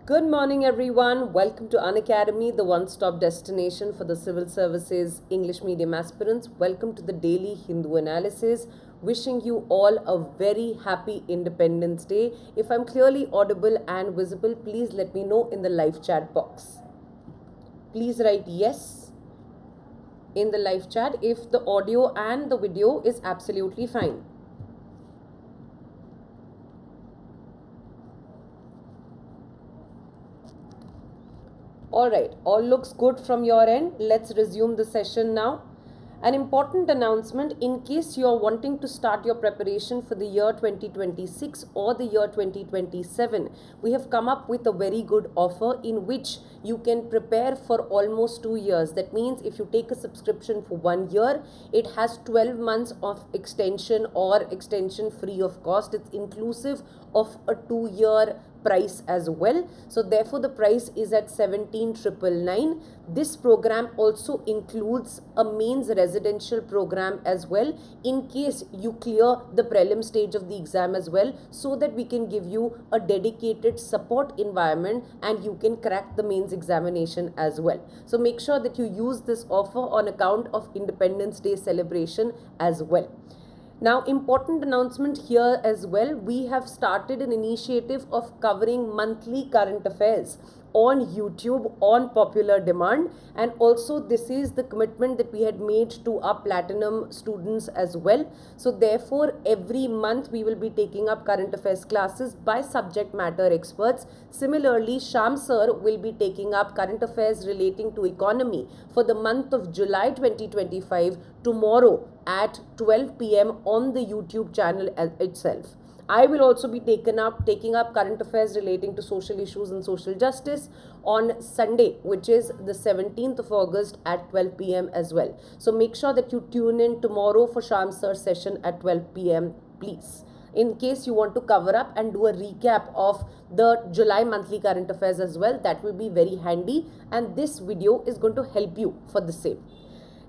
Good morning, everyone. Welcome to Unacademy, the one-stop destination for the civil services English medium aspirants. Welcome to the daily Hindu analysis. Wishing you all a very happy Independence Day. If I'm clearly audible and visible, please let me know in the live chat box. Please write yes in the live chat if the audio and the video is absolutely fine. Alright, all looks good from your end. Let's resume the session now. An important announcement: in case you are wanting to start your preparation for the year 2026 or the year 2027, we have come up with a very good offer in which you can prepare for almost 2 years. That means if you take a subscription for 1 year, it has 12 months of extension or extension free of cost. It's inclusive of a 2-year price as well. So therefore the price is at 17,999. This program also includes a mains residential program as well in case you clear the prelim stage of the exam as well, so that we can give you a dedicated support environment and you can crack the mains examination as well. So make sure that you use this offer on account of Independence Day celebration as well. Now, important announcement here as well. We have started an initiative of covering monthly current affairs on YouTube on popular demand, and also this is the commitment that we had made to our platinum students as well. So therefore every month we will be taking up current affairs classes by subject matter experts. Similarly, Sham sir will be taking up current affairs relating to economy for the month of July 2025 tomorrow at 12 p.m. on the YouTube channel itself. I will also be taking up current affairs relating to social issues and social justice on Sunday, which is the 17th of August at 12 p.m. as well. So make sure that you tune in tomorrow for Sham sir's session at 12 p.m. please. In case you want to cover up and do a recap of the July monthly current affairs as well, that will be very handy, and this video is going to help you for the same.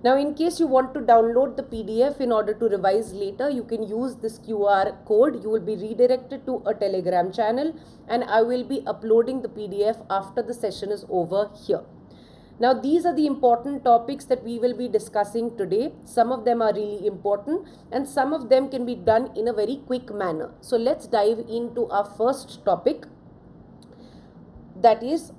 Now, in case you want to download the PDF in order to revise later, you can use this QR code. You will be redirected to a Telegram channel, and I will be uploading the PDF after the session is over here. Now, these are the important topics that we will be discussing today. Some of them are really important and some of them can be done in a very quick manner. So let's dive into our first topic, that is,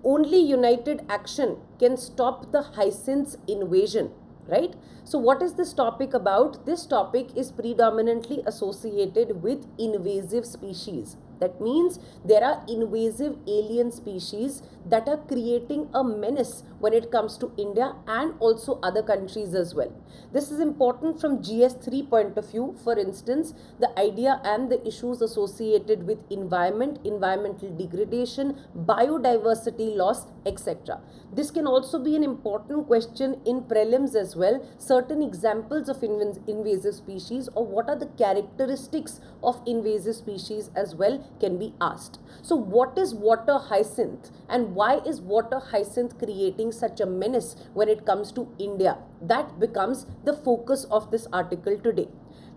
only united action can stop the hyacinth invasion, right? So what is this topic about? This topic is predominantly associated with invasive species. That means there are invasive alien species that are creating a menace when it comes to India and also other countries as well. This is important from GS3 point of view. For instance, the idea and the issues associated with environment, environmental degradation, biodiversity loss, etc. This can also be an important question in prelims as well. Certain examples of invasive species, or what are the characteristics of invasive species as well, can be asked. So what is water hyacinth and why is water hyacinth creating such a menace when it comes to India? That becomes the focus of this article today.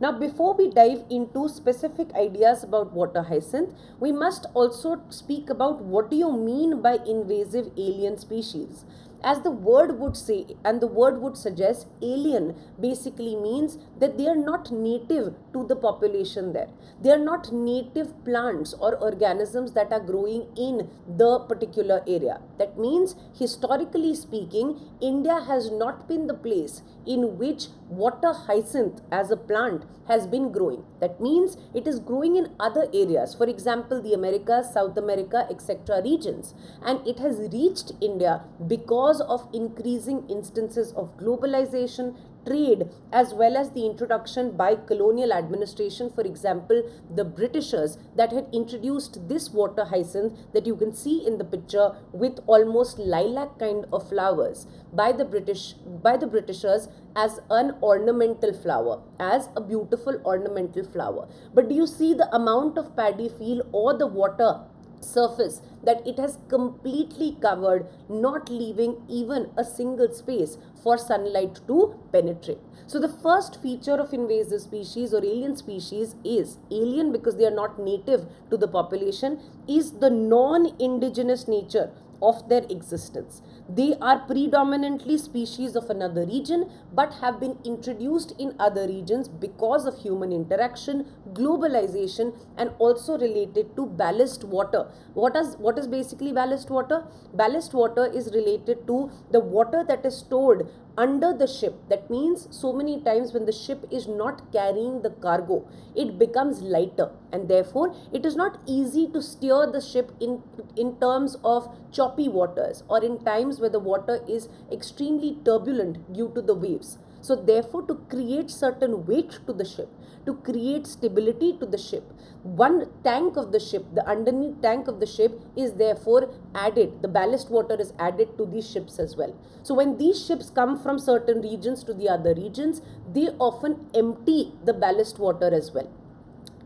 Now, before we dive into specific ideas about water hyacinth, we must also speak about what do you mean by invasive alien species. As the word would say and the word would suggest, alien basically means that they are not native to the population there. They are not native plants or organisms that are growing in the particular area. That means, historically speaking, India has not been the place in which water hyacinth as a plant has been growing. That means it is growing in other areas, for example the Americas, South America, etc. regions, and it has reached India because of increasing instances of globalization, trade, as well as the introduction by colonial administration. For example, the Britishers that had introduced this water hyacinth that you can see in the picture with almost lilac kind of flowers by the Britishers as an ornamental flower, as a beautiful ornamental flower. But do you see the amount of paddy field or the water surface that it has completely covered, not leaving even a single space for sunlight to penetrate. So the first feature of invasive species or alien species is alien because they are not native to the population, is the non-indigenous nature of their existence. They are predominantly species of another region but have been introduced in other regions because of human interaction, globalization, and also related to ballast water. What is basically ballast water? Ballast water is related to the water that is stored under the ship. That means so many times when the ship is not carrying the cargo, it becomes lighter, and therefore it is not easy to steer the ship in terms of choppy waters or in times where the water is extremely turbulent due to the waves. So therefore, to create certain weight to the ship, to create stability to the ship, one tank of the ship, the underneath tank of the ship is therefore added, the ballast water is added to these ships as well. So when these ships come from certain regions to the other regions, they often empty the ballast water as well.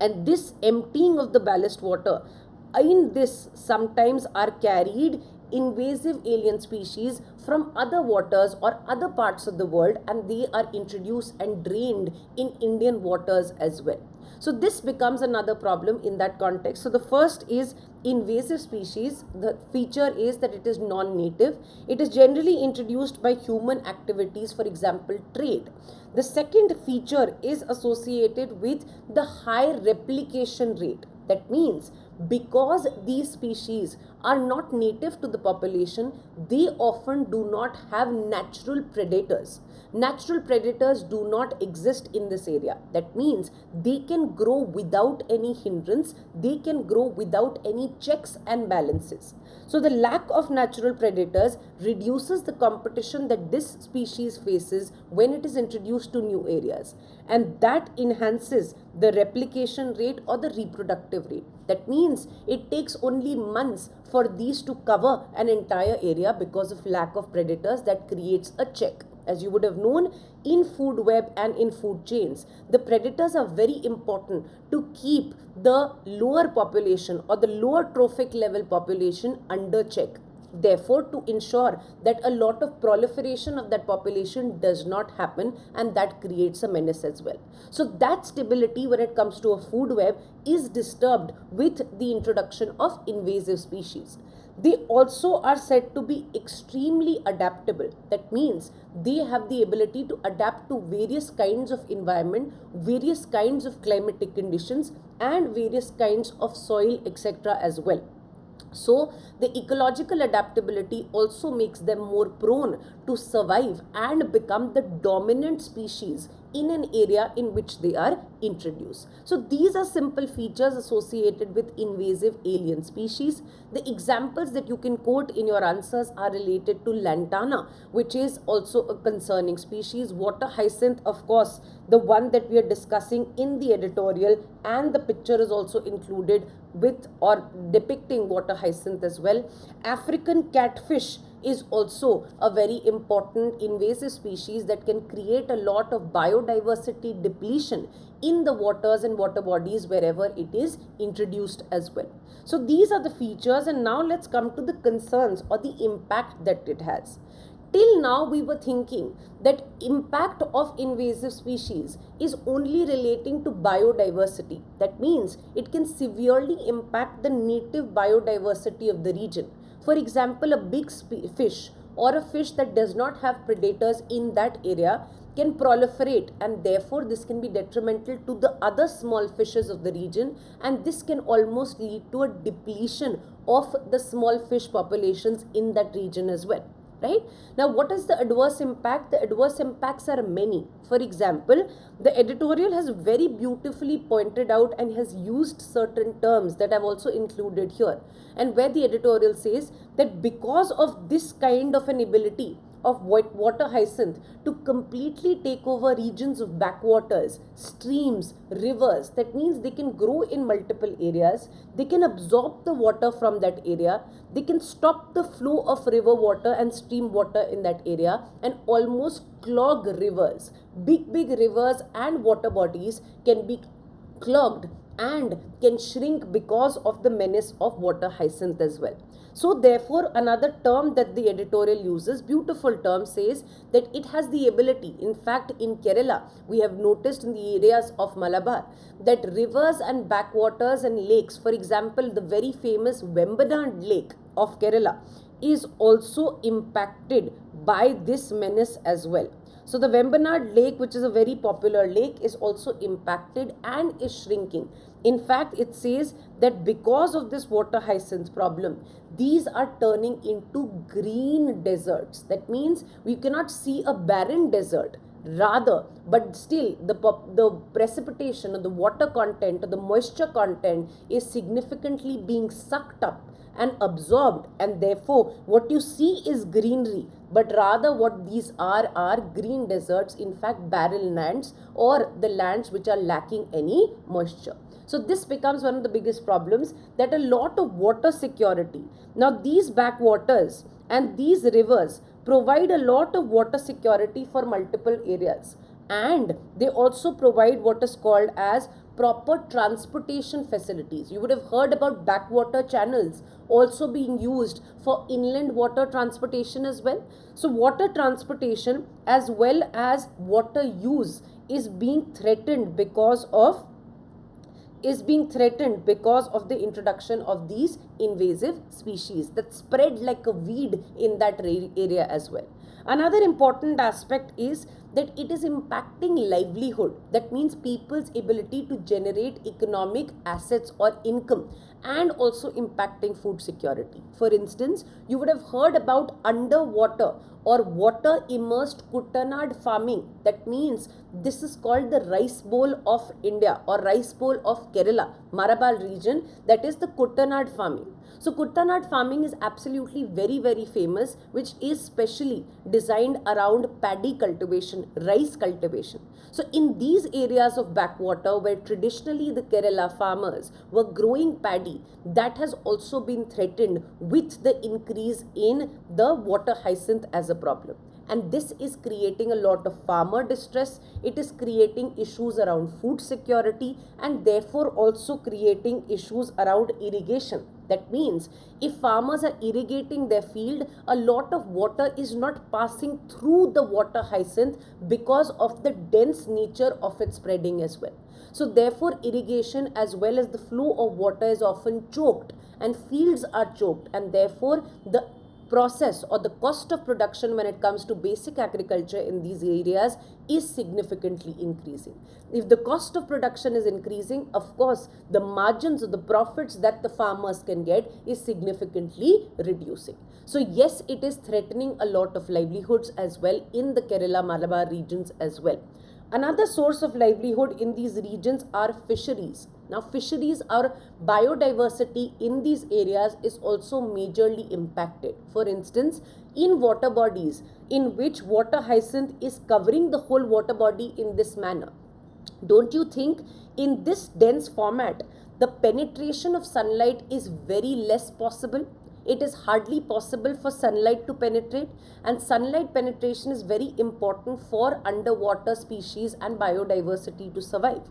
And this emptying of the ballast water, in this sometimes are carried invasive alien species from other waters or other parts of the world, and they are introduced and drained in Indian waters as well. So this becomes another problem in that context. So the first is invasive species. The feature is that it is non-native. It is generally introduced by human activities, for example, trade. The second feature is associated with the high replication rate. That means because these species are not native to the population, they often do not have natural predators. Natural predators do not exist in this area. That means they can grow without any hindrance, they can grow without any checks and balances. So the lack of natural predators reduces the competition that this species faces when it is introduced to new areas, and that enhances the replication rate or the reproductive rate. That means it takes only months for these to cover an entire area because of lack of predators. That creates a check. As you would have known, in food web and in food chains, the predators are very important to keep the lower population or the lower trophic level population under check. Therefore, to ensure that a lot of proliferation of that population does not happen, and that creates a menace as well. So that stability when it comes to a food web is disturbed with the introduction of invasive species. They also are said to be extremely adaptable. That means they have the ability to adapt to various kinds of environment, various kinds of climatic conditions, and various kinds of soil, etc. as well. So the ecological adaptability also makes them more prone to survive and become the dominant species in an area in which they are introduced. So these are simple features associated with invasive alien species. The examples that you can quote in your answers are related to lantana, which is also a concerning species. Water hyacinth, of course, the one that we are discussing in the editorial, and the picture is also included with or depicting water hyacinth as well. African catfish is also a very important invasive species that can create a lot of biodiversity depletion in the waters and water bodies wherever it is introduced as well. So these are the features, and now let's come to the concerns or the impact that it has. Till now we were thinking that impact of invasive species is only relating to biodiversity. That means it can severely impact the native biodiversity of the region. For example, a big fish or a fish that does not have predators in that area can proliferate, and therefore this can be detrimental to the other small fishes of the region, and this can almost lead to a depletion of the small fish populations in that region as well. Right? Now, what is the adverse impact? The adverse impacts are many. For example, the editorial has very beautifully pointed out and has used certain terms that I've also included here, and where the editorial says that because of this kind of an ability of water hyacinth to completely take over regions of backwaters, streams, rivers, that means they can grow in multiple areas, they can absorb the water from that area, they can stop the flow of river water and stream water in that area and almost clog rivers. Big rivers and water bodies can be clogged and can shrink because of the menace of water hyacinth as well. So therefore, another term that the editorial uses, beautiful term, says that it has the ability, in fact in Kerala, we have noticed in the areas of Malabar, that rivers and backwaters and lakes, for example, the very famous Vembanad Lake of Kerala is also impacted by this menace as well. So the Vembanad Lake, which is a very popular lake, is also impacted and is shrinking. In fact, it says that because of this water hyacinth problem, these are turning into green deserts. That means we cannot see a barren desert. Rather, but still the precipitation or the water content or the moisture content is significantly being sucked up and absorbed, and therefore what you see is greenery, but rather what these are green deserts, in fact barren lands, or the lands which are lacking any moisture. So this becomes one of the biggest problems, that a lot of water security. Now these backwaters and these rivers provide a lot of water security for multiple areas, and they also provide what is called as proper transportation facilities. You would have heard about backwater channels also being used for inland water transportation as well. So water transportation as well as water use is being threatened because of the introduction of these invasive species that spread like a weed in that area as well. Another important aspect is that it is impacting livelihood. That means people's ability to generate economic assets or income, and also impacting food security. For instance, you would have heard about underwater or water immersed Chethan farming. That means this is called the rice bowl of India or rice bowl of Kerala, Malabar region, that is the Chethan farming. So Chethan farming is absolutely very, very famous, which is specially designed around paddy cultivation, rice cultivation. So in these areas of backwater where traditionally the Kerala farmers were growing paddy, that has also been threatened with the increase in the water hyacinth as a problem. And this is creating a lot of farmer distress. It is creating issues around food security, and therefore also creating issues around irrigation. That means if farmers are irrigating their field, a lot of water is not passing through the water hyacinth because of the dense nature of its spreading as well. So therefore irrigation as well as the flow of water is often choked, and fields are choked, and therefore the process or the cost of production when it comes to basic agriculture in these areas is significantly increasing. If the cost of production is increasing, of course, the margins or the profits that the farmers can get is significantly reducing. So yes, it is threatening a lot of livelihoods as well in the Kerala Malabar regions as well. Another source of livelihood in these regions are fisheries. Now fisheries, or biodiversity in these areas is also majorly impacted. For instance, in water bodies in which water hyacinth is covering the whole water body in this manner, don't you think in this dense format the penetration of sunlight is very less possible? It is hardly possible for sunlight to penetrate, and sunlight penetration is very important for underwater species and biodiversity to survive.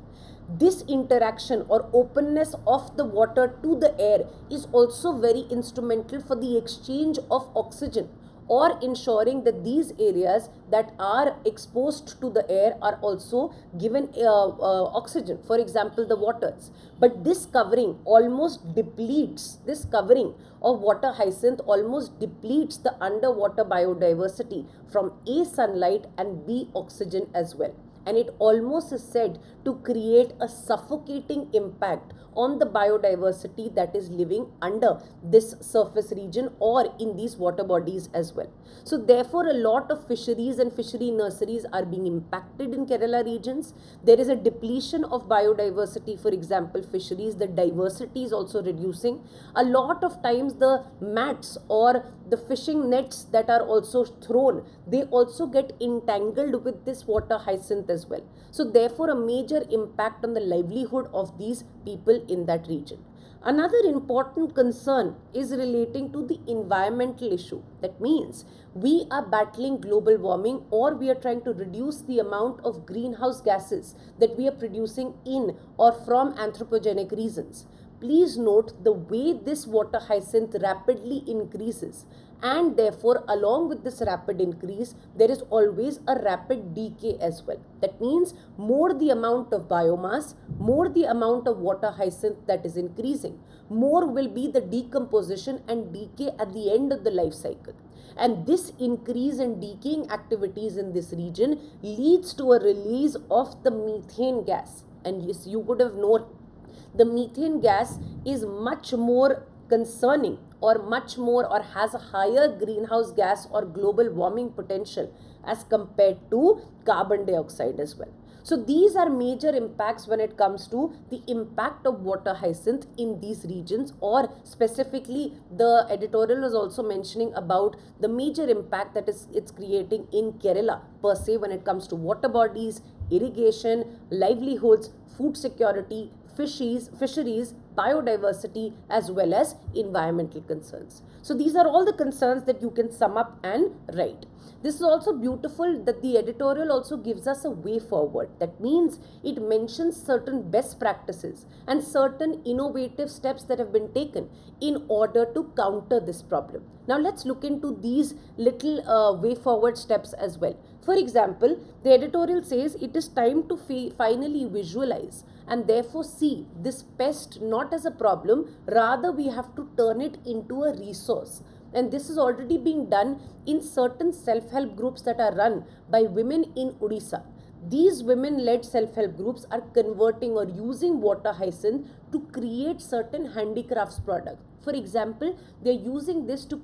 This interaction or openness of the water to the air is also very instrumental for the exchange of oxygen, or ensuring that these areas that are exposed to the air are also given oxygen, for example the waters. But this covering almost depletes, this covering of water hyacinth almost depletes the underwater biodiversity from A, sunlight, and B, oxygen as well. And it almost is said to create a suffocating impact on the biodiversity that is living under this surface region or in these water bodies as well. So therefore a lot of fisheries and fishery nurseries are being impacted in Kerala regions. There is a depletion of biodiversity, for example fisheries, the diversity is also reducing. A lot of times the mats or the fishing nets that are also thrown, they also get entangled with this water hyacinth as well. So therefore a major impact on the livelihood of these people in that region. Another important concern is relating to the environmental issue. That means we are battling global warming, or we are trying to reduce the amount of greenhouse gases that we are producing in or from anthropogenic reasons. Please note the way this water hyacinth rapidly increases, and therefore along with this rapid increase there is always a rapid decay as well. That means more the amount of biomass, more the amount of water hyacinth that is increasing, more will be the decomposition and decay at the end of the life cycle. And this increase in decaying activities in this region leads to a release of the methane gas. And yes, you would have known the methane gas is much more concerning, or much more, or has a higher greenhouse gas or global warming potential as compared to carbon dioxide as well. So these are major impacts when it comes to the impact of water hyacinth in these regions, or specifically the editorial was also mentioning about the major impact that it's creating in Kerala per se when it comes to water bodies, irrigation, livelihoods, food security, fisheries, biodiversity, as well as environmental concerns. So these are all the concerns that you can sum up and write. This is also beautiful that the editorial also gives us a way forward. That means it mentions certain best practices and certain innovative steps that have been taken in order to counter this problem. Now let's look into these little way forward steps as well. For example, the editorial says it is time to finally visualize and therefore see this pest not as a problem, rather we have to turn it into a resource. And this is already being done in certain self-help groups that are run by women in Odisha. These women-led self-help groups are converting or using water hyacinth to create certain handicrafts products. For example, they are using this to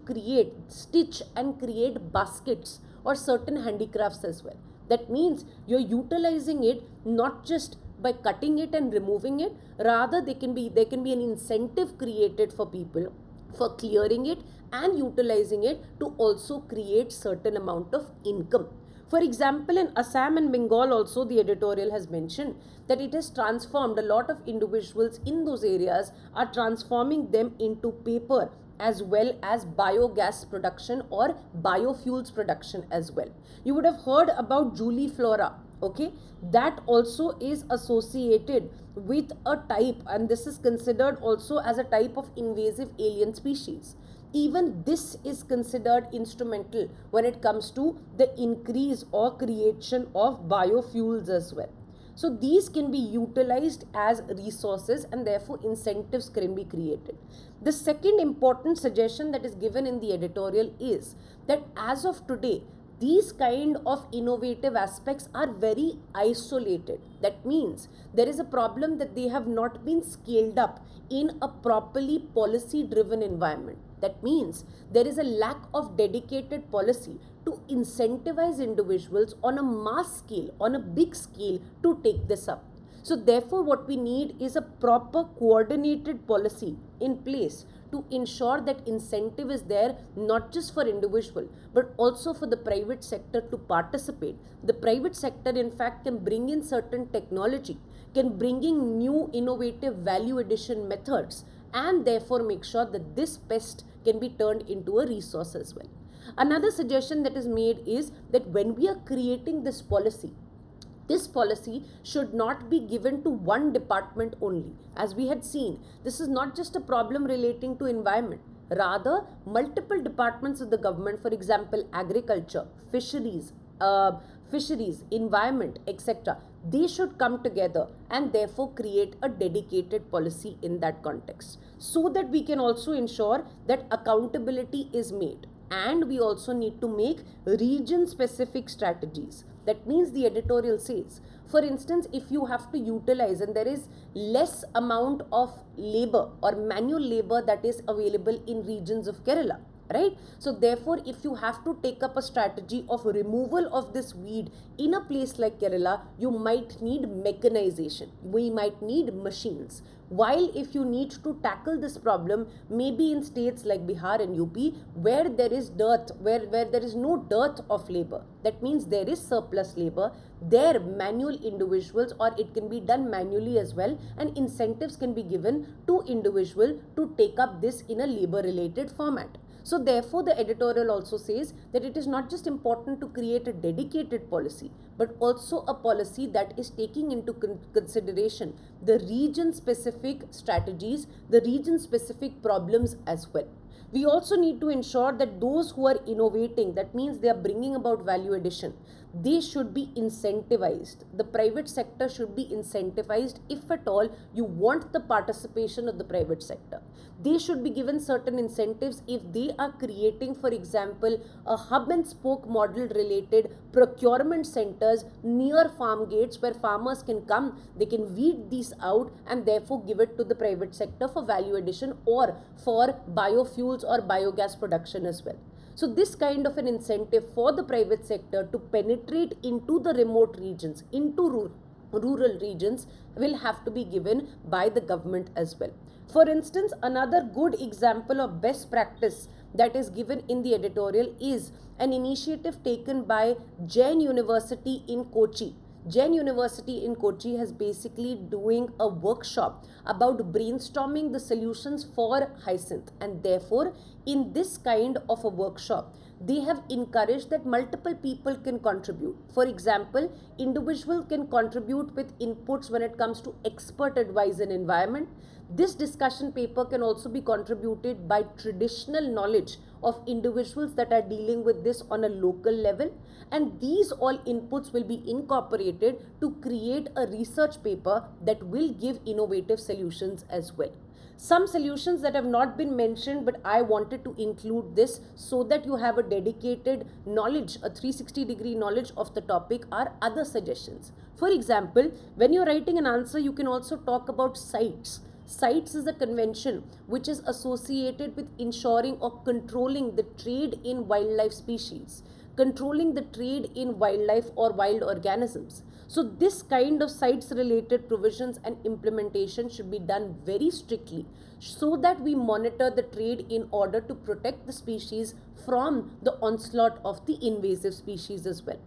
stitch and create baskets or certain handicrafts as well. That means you're utilizing it not just by cutting it and removing it, rather there can be an incentive created for people for clearing it and utilizing it to also create certain amount of income. For example, in Assam and Bengal also, the editorial has mentioned that it has transformed, a lot of individuals in those areas are transforming them into paper as well as biogas production or biofuels production as well. You would have heard about Julie Flora. Okay, that also is associated with a type, and this is considered also as a type of invasive alien species. Even this is considered instrumental when it comes to the increase or creation of biofuels as well. So these can be utilized as resources and therefore incentives can be created. The second important suggestion that is given in the editorial is that as of today, these kind of innovative aspects are very isolated. That means there is a problem that they have not been scaled up in a properly policy-driven environment. That means there is a lack of dedicated policy to incentivize individuals on a mass scale, on a big scale, to take this up. So therefore what we need is a proper coordinated policy in place to ensure that incentive is there not just for individual but also for the private sector to participate. The private sector in fact can bring in certain technology, can bring in new innovative value addition methods, and therefore make sure that this pest can be turned into a resource as well. Another suggestion that is made is that when we are creating this policy should not be given to one department only. As we had seen, this is not just a problem relating to environment. Rather, multiple departments of the government, for example, agriculture, fisheries, environment, etc., they should come together and therefore create a dedicated policy in that context, so that we can also ensure that accountability is made. And we also need to make region-specific strategies. That means the editorial says, for instance, if you have to utilize and there is less amount of labor or manual labor that is available in regions of Kerala, right? So therefore, if you have to take up a strategy of removal of this weed in a place like Kerala, you might need mechanization, we might need machines. While if you need to tackle this problem, maybe in states like Bihar and UP, where there is dearth, where there is no dearth of labor, that means there is surplus labor, there manual individuals, or it can be done manually as well, and incentives can be given to individual to take up this in a labor related format. So therefore, the editorial also says that it is not just important to create a dedicated policy, but also a policy that is taking into consideration the region specific strategies, the region specific problems as well. We also need to ensure that those who are innovating, that means they are bringing about value addition, they should be incentivized. The private sector should be incentivized if at all you want the participation of the private sector. They should be given certain incentives if they are creating, for example, a hub and spoke model related procurement centers near farm gates where farmers can come, they can weed these out and therefore give it to the private sector for value addition or for biofuels or biogas production as well. So this kind of an incentive for the private sector to penetrate into the remote regions, into rural regions, will have to be given by the government as well. For instance, another good example of best practice that is given in the editorial is an initiative taken by Jain University in Kochi. Jain University in Kochi has basically doing a workshop about brainstorming the solutions for hyacinth, and therefore in this kind of a workshop they have encouraged that multiple people can contribute. For example, individual can contribute with inputs when it comes to expert advice in environment. This discussion paper can also be contributed by traditional knowledge of individuals that are dealing with this on a local level, and these all inputs will be incorporated to create a research paper that will give innovative solutions as well. Some solutions that have not been mentioned, but I wanted to include this so that you have a dedicated knowledge, a 360-degree knowledge of the topic, are other suggestions. For example, when you're writing an answer, you can also talk about sites. CITES is a convention which is associated with ensuring or controlling the trade in wildlife species, controlling the trade in wildlife or wild organisms. So this kind of CITES related provisions and implementation should be done very strictly so that we monitor the trade in order to protect the species from the onslaught of the invasive species as well.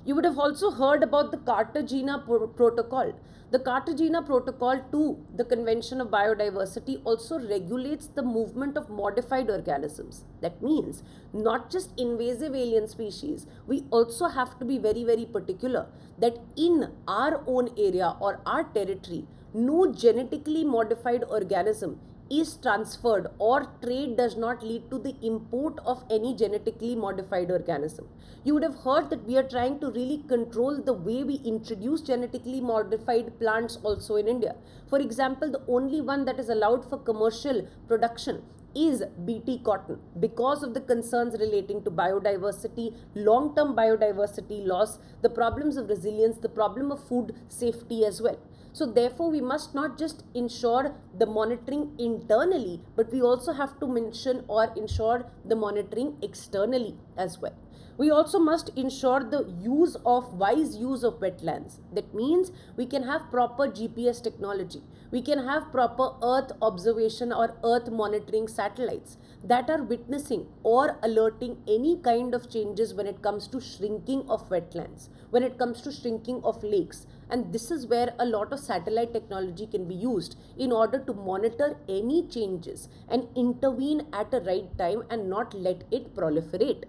You would have also heard about the Cartagena Protocol. The Cartagena Protocol to the Convention of Biodiversity also regulates the movement of modified organisms. That means not just invasive alien species, we also have to be very, very particular that in our own area or our territory, no genetically modified organism is transferred, or trade does not lead to the import of any genetically modified organism. You would have heard that we are trying to really control the way we introduce genetically modified plants also in India. For example, the only one that is allowed for commercial production is BT cotton because of the concerns relating to biodiversity, long-term biodiversity loss, the problems of resilience, the problem of food safety as well. So therefore, we must not just ensure the monitoring internally, but we also have to mention or ensure the monitoring externally as well. We also must ensure the wise use of wetlands. That means we can have proper GPS technology. We can have proper earth observation or earth monitoring satellites that are witnessing or alerting any kind of changes when it comes to shrinking of wetlands, when it comes to shrinking of lakes. And this is where a lot of satellite technology can be used in order to monitor any changes and intervene at a right time and not let it proliferate.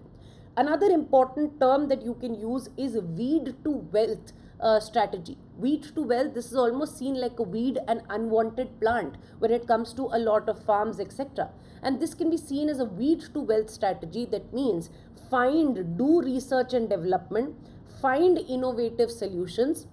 Another important term that you can use is weed to wealth strategy. Weed to wealth, this is almost seen like a weed and unwanted plant when it comes to a lot of farms, etc. And this can be seen as a weed to wealth strategy. That means do research and development, find innovative solutions,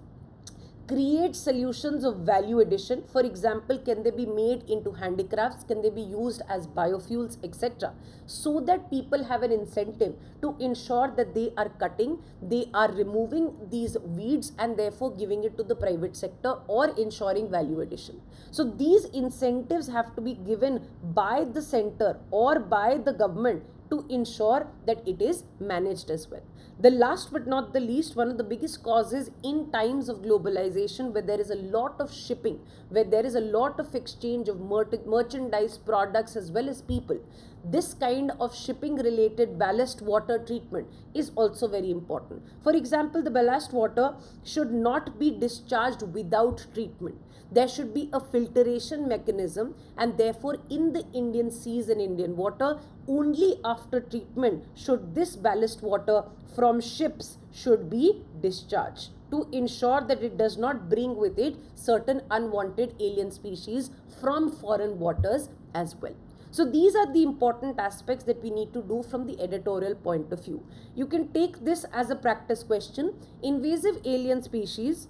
create solutions of value addition. For example, can they be made into handicrafts? Can they be used as biofuels, etc.? So that people have an incentive to ensure that they are cutting, they are removing these weeds and therefore giving it to the private sector or ensuring value addition. So these incentives have to be given by the center or by the government to ensure that it is managed as well. The last but not the least, one of the biggest causes in times of globalization, where there is a lot of shipping, where there is a lot of exchange of merchandise, products as well as people, this kind of shipping related ballast water treatment is also very important. For example, the ballast water should not be discharged without treatment. There should be a filtration mechanism, and therefore in the Indian seas and Indian water, only after treatment should this ballast water from ships should be discharged, to ensure that it does not bring with it certain unwanted alien species from foreign waters as well. So these are the important aspects that we need to do from the editorial point of view. You can take this as a practice question. Invasive alien species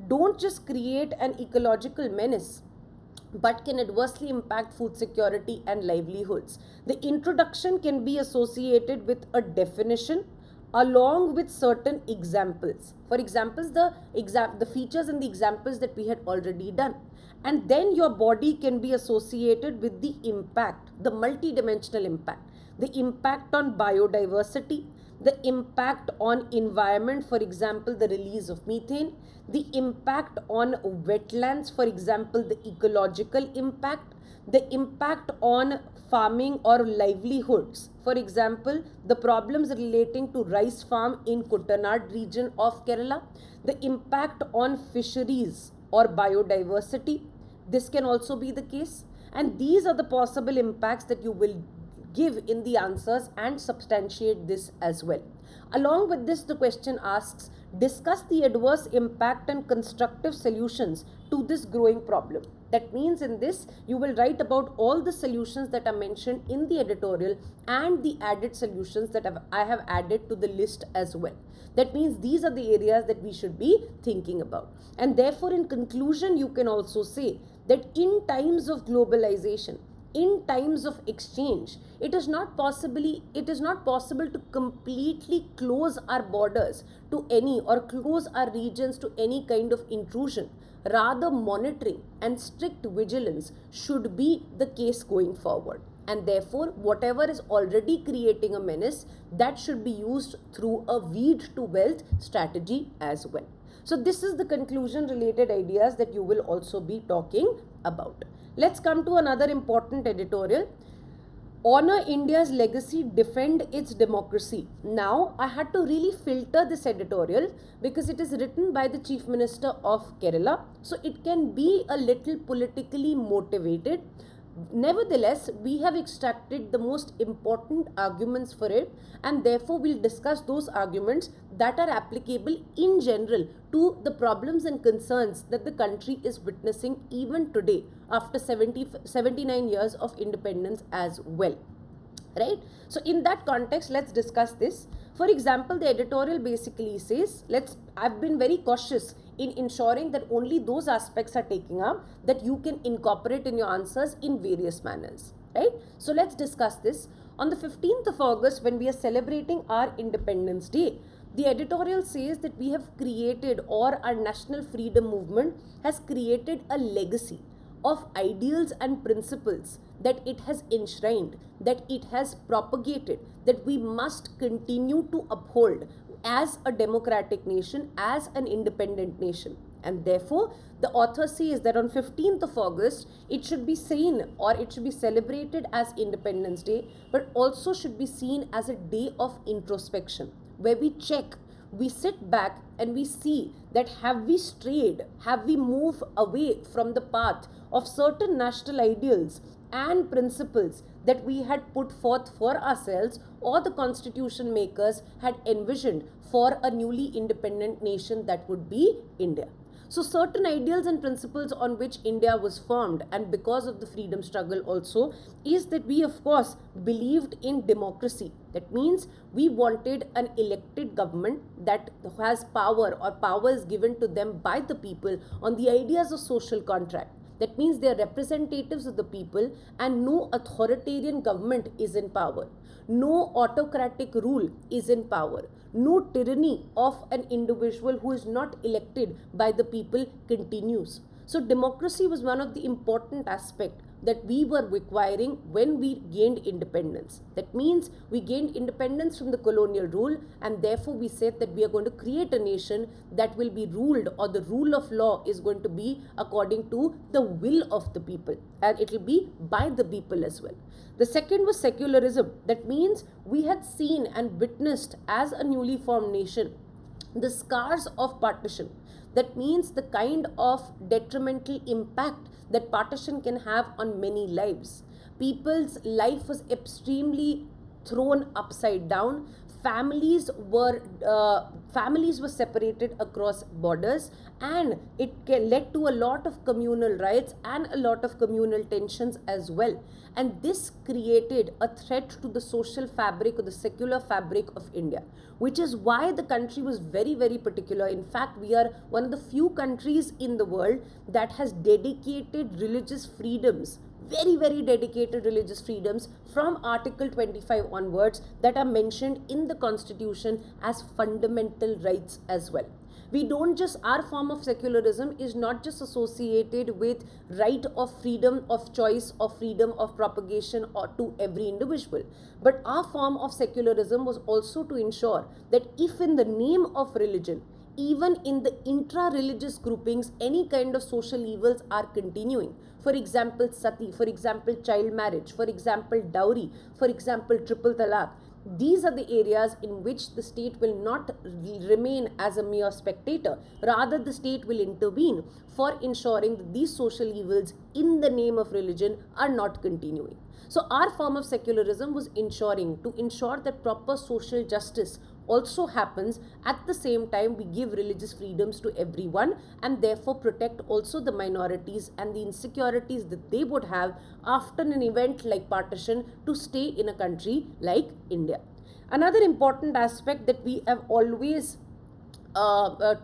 don't just create an ecological menace, but can adversely impact food security and livelihoods. The introduction can be associated with a definition along with certain examples. For examples, the features and the examples that we had already done. And then your body can be associated with the impact, the multidimensional impact, the impact on biodiversity, the impact on environment, for example, the release of methane, the impact on wetlands, for example, the ecological impact, the impact on farming or livelihoods, for example, the problems relating to rice farm in Kuttanad region of Kerala, the impact on fisheries or biodiversity. This can also be the case, and these are the possible impacts that you will give in the answers and substantiate this as well. Along with this, the question asks, discuss the adverse impact and constructive solutions to this growing problem. That means in this, you will write about all the solutions that are mentioned in the editorial and the added solutions that I have added to the list as well. That means these are the areas that we should be thinking about. And therefore, in conclusion, you can also say that in times of globalization, in times of exchange, it is not possible to completely close our borders to any, or close our regions to any kind of intrusion. Rather, monitoring and strict vigilance should be the case going forward. And therefore, whatever is already creating a menace, that should be used through a weed to wealth strategy as well. So this is the conclusion related ideas that you will also be talking about. Let's come to another important editorial. Honor India's legacy, defend its democracy. Now, I had to really filter this editorial because it is written by the Chief Minister of Kerala. So it can be a little politically motivated. Nevertheless, we have extracted the most important arguments for it, and therefore we'll discuss those arguments that are applicable in general to the problems and concerns that the country is witnessing even today after 79 years of independence as well. Right? So in that context, let's discuss this. For example, the editorial basically says, I've been very cautious in ensuring that only those aspects are taken up that you can incorporate in your answers in various manners, right? So let's discuss this. On the 15th of August, when we are celebrating our Independence Day, the editorial says that we have created, or our national freedom movement has created, a legacy of ideals and principles that it has enshrined, that it has propagated, that we must continue to uphold as a democratic nation, as an independent nation. And therefore, the author says that on 15th of August, it should be seen, or it should be celebrated as Independence Day, but also should be seen as a day of introspection, where we check, we sit back and we see that have we strayed, have we moved away from the path of certain national ideals and principles that we had put forth for ourselves, or the constitution makers had envisioned for a newly independent nation that would be India. So certain ideals and principles on which India was formed, and because of the freedom struggle also, is that we of course believed in democracy. That means we wanted an elected government that has power, or power is given to them by the people on the ideas of social contract. That means they are representatives of the people, and no authoritarian government is in power. No autocratic rule is in power. No tyranny of an individual who is not elected by the people continues. So democracy was one of the important aspects that we were requiring when we gained independence. That means we gained independence from the colonial rule, and therefore we said that we are going to create a nation that will be ruled, or the rule of law is going to be according to the will of the people, and it will be by the people as well. The second was secularism. That means we had seen and witnessed as a newly formed nation the scars of partition. That means the kind of detrimental impact that partition can have on many lives. People's life was extremely thrown upside down. Families were separated across borders, and it led to a lot of communal riots and a lot of communal tensions as well. And this created a threat to the social fabric, or the secular fabric of India, which is why the country was very, very particular. In fact, we are one of the few countries in the world that has dedicated religious freedoms, very, very dedicated religious freedoms from Article 25 onwards, that are mentioned in the Constitution as fundamental rights as well. We don't just, our form of secularism is not just associated with right of freedom of choice or freedom of propagation or to every individual, but our form of secularism was also to ensure that if in the name of religion, even in the intra-religious groupings, any kind of social evils are continuing. For example, sati, for example, child marriage, for example, dowry, for example, triple talaq. These are the areas in which the state will not remain as a mere spectator. Rather, the state will intervene for ensuring that these social evils in the name of religion are not continuing. So our form of secularism was to ensure that proper social justice also happens. At the same time, we give religious freedoms to everyone, and therefore protect also the minorities and the insecurities that they would have after an event like partition to stay in a country like India. Another important aspect that we have always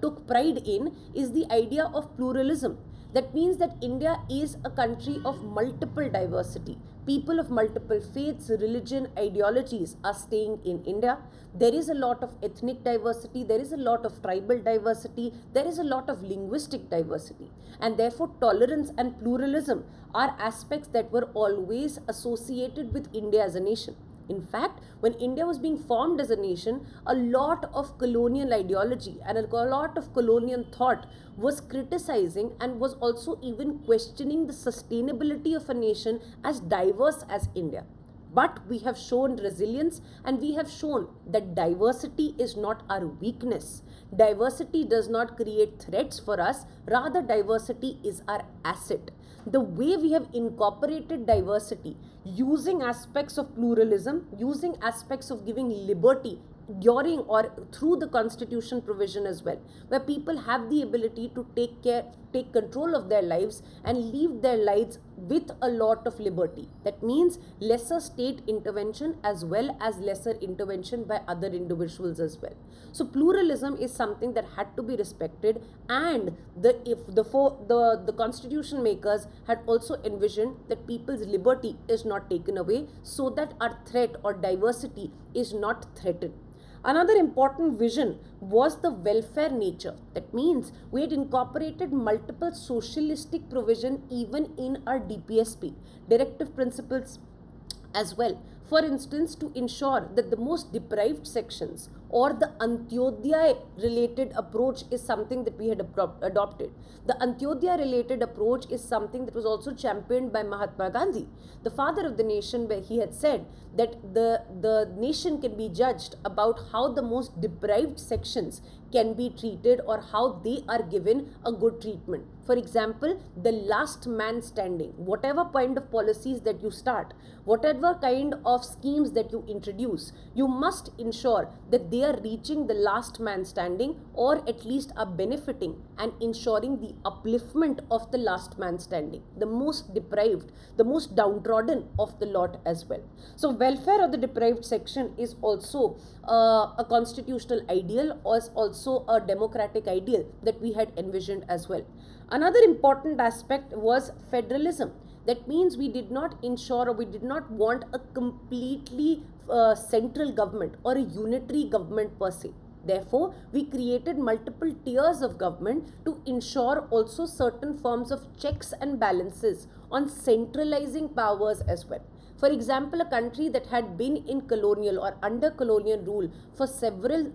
took pride in is the idea of pluralism. That means that India is a country of multiple diversity. People of multiple faiths, religion, ideologies are staying in India. There is a lot of ethnic diversity, there is a lot of tribal diversity, there is a lot of linguistic diversity. And therefore tolerance and pluralism are aspects that were always associated with India as a nation. In fact, when India was being formed as a nation, a lot of colonial ideology and a lot of colonial thought was criticizing and was also even questioning the sustainability of a nation as diverse as India. But we have shown resilience, and we have shown that diversity is not our weakness. Diversity does not create threats for us, rather diversity is our asset. The way we have incorporated diversity, using aspects of pluralism, using aspects of giving liberty during or through the constitution provision as well, where people have the ability to take control of their lives and live their lives with a lot of liberty. That means lesser state intervention as well as lesser intervention by other individuals as well. So pluralism is something that had to be respected, and the constitution makers had also envisioned that people's liberty is not taken away, so that our threat or diversity is not threatened. Another important vision was the welfare nature. That means we had incorporated multiple socialistic provision even in our DPSP, directive principles as well. For instance, to ensure that the most deprived sections or the Antyodaya related approach is something that we had adopted. The Antyodaya related approach is something that was also championed by Mahatma Gandhi, the father of the nation, where he had said that the nation can be judged about how the most deprived sections can be treated or how they are given a good treatment. For example, the last man standing, whatever kind of policies that you start, whatever kind of schemes that you introduce, you must ensure that they are reaching the last man standing, or at least are benefiting and ensuring the upliftment of the last man standing, the most deprived, the most downtrodden of the lot as well. So welfare of the deprived section is also a constitutional ideal, or is also a democratic ideal that we had envisioned as well. Another important aspect was federalism. That means we did not ensure, or we did not want a completely central government or a unitary government per se. Therefore, we created multiple tiers of government to ensure also certain forms of checks and balances on centralizing powers as well. For example, a country that had been in colonial or under colonial rule for several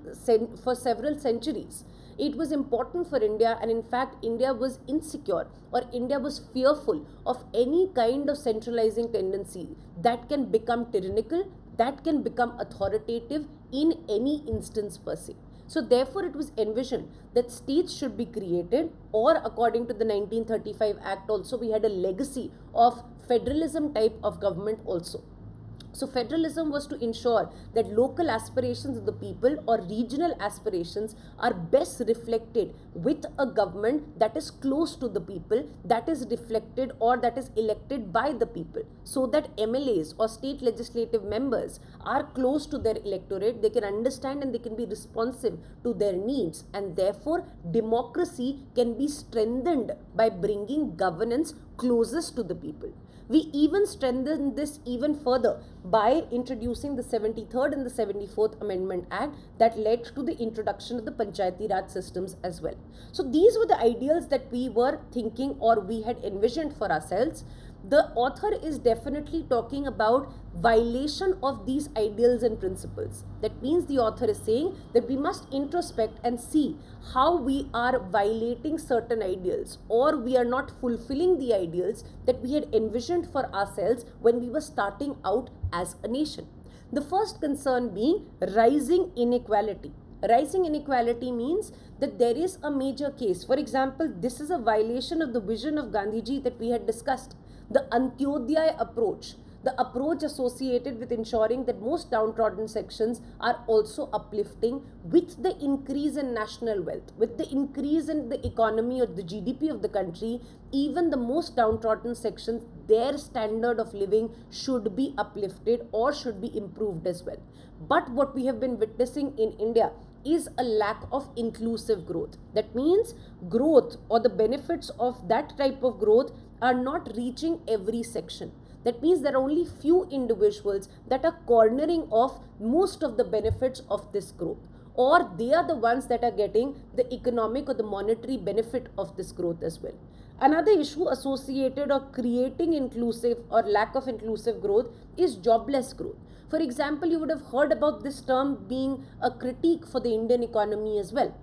centuries, it was important for India, and in fact India was insecure, or India was fearful of any kind of centralizing tendency that can become tyrannical, that can become authoritative in any instance per se. So therefore it was envisioned that states should be created, or according to the 1935 Act also, we had a legacy of federalism type of government also. So federalism was to ensure that local aspirations of the people or regional aspirations are best reflected with a government that is close to the people, that is reflected or that is elected by the people, so that MLAs or state legislative members are close to their electorate, they can understand and they can be responsive to their needs, and therefore democracy can be strengthened by bringing governance closest to the people. We even strengthened this even further by introducing the 73rd and the 74th Amendment Act that led to the introduction of the Panchayati Raj systems as well. So these were the ideals that we were thinking, or we had envisioned for ourselves. The author is definitely talking about violation of these ideals and principles. That means the author is saying that we must introspect and see how we are violating certain ideals, or we are not fulfilling the ideals that we had envisioned for ourselves when we were starting out as a nation. The first concern being rising inequality. Rising inequality means that there is a major case. For example, this is a violation of the vision of Gandhiji that we had discussed. The Antyodaya approach, the approach associated with ensuring that most downtrodden sections are also uplifting with the increase in national wealth, with the increase in the economy or the GDP of the country. Even the most downtrodden sections, their standard of living should be uplifted or should be improved as well. But what we have been witnessing in India is a lack of inclusive growth. That means growth or the benefits of that type of growth are not reaching every section. That means there are only few individuals that are cornering off most of the benefits of this growth, or they are the ones that are getting the economic or the monetary benefit of this growth as well. Another issue associated or creating inclusive or lack of inclusive growth is jobless growth. For example, you would have heard about this term being a critique for the Indian economy as well,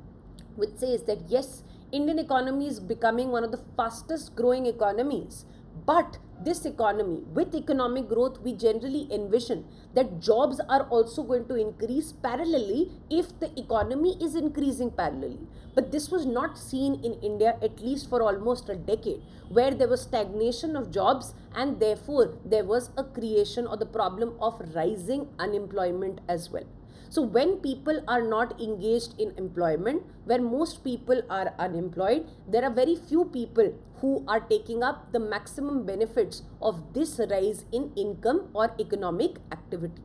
which says that yes, Indian economy is becoming one of the fastest growing economies, but this economy, with economic growth, we generally envision that jobs are also going to increase parallelly if the economy is increasing parallelly. But this was not seen in India, at least for almost a decade, where there was stagnation of jobs, and therefore there was a creation or the problem of rising unemployment as well. So when people are not engaged in employment, where most people are unemployed, there are very few people who are taking up the maximum benefits of this rise in income or economic activity.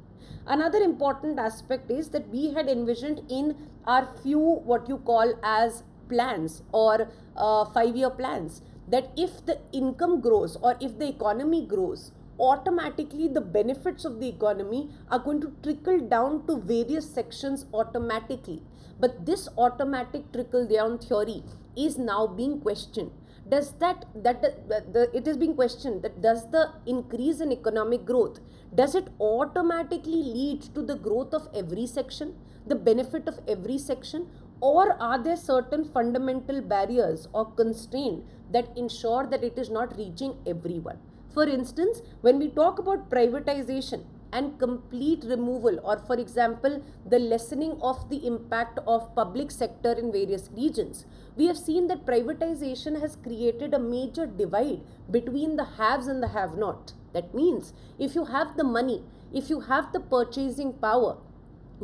Another important aspect is that we had envisioned in our few what you call as plans or 5-year plans, that if the income grows or if the economy grows, automatically the benefits of the economy are going to trickle down to various sections automatically. But this automatic trickle down theory is now being questioned. Does it is being questioned that does the increase in economic growth, does it automatically lead to the growth of every section, the benefit of every section, or are there certain fundamental barriers or constraints that ensure that it is not reaching everyone? For instance, when we talk about privatization, and complete removal, or for example, the lessening of the impact of public sector in various regions, we have seen that privatization has created a major divide between the haves and the have-not. That means if you have the money, if you have the purchasing power,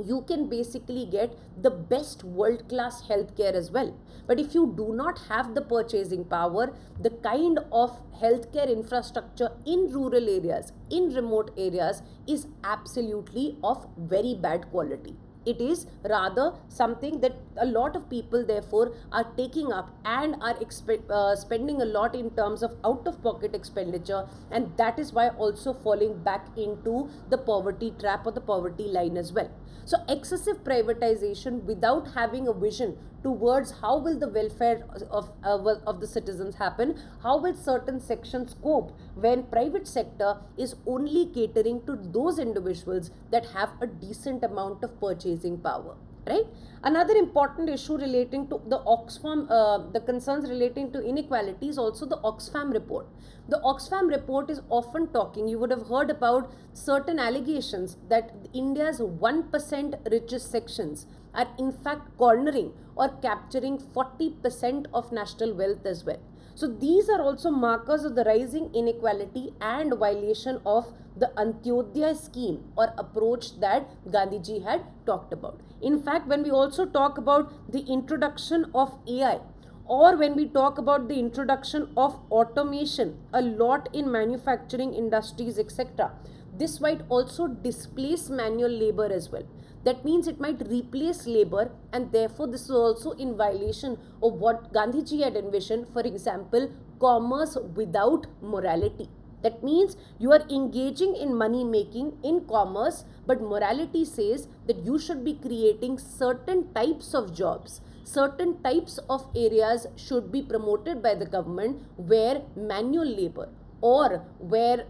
you can basically get the best world-class healthcare as well. But if you do not have the purchasing power, the kind of healthcare infrastructure in rural areas, in remote areas, is absolutely of very bad quality. It is rather something that a lot of people therefore are taking up and are spending a lot in terms of out-of-pocket expenditure, and that is why also falling back into the poverty trap or the poverty line as well. So excessive privatization without having a vision towards how will the welfare of the citizens happen, how will certain sections cope when private sector is only catering to those individuals that have a decent amount of purchasing power, right? Another important issue relating to the Oxfam, the concerns relating to inequality is also the Oxfam report. The Oxfam report is often talking, you would have heard about certain allegations that India's 1% richest sections are in fact cornering or capturing 40% of national wealth as well. So these are also markers of the rising inequality and violation of the Antyodaya scheme or approach that Gandhiji had talked about. In fact, when we also talk about the introduction of AI, or when we talk about the introduction of automation a lot in manufacturing industries, etc., this might also displace manual labor as well. That means it might replace labor, and therefore this is also in violation of what Gandhiji had envisioned, for example, commerce without morality. That means you are engaging in money making in commerce, but morality says that you should be creating certain types of jobs, certain types of areas should be promoted by the government where manual labor or where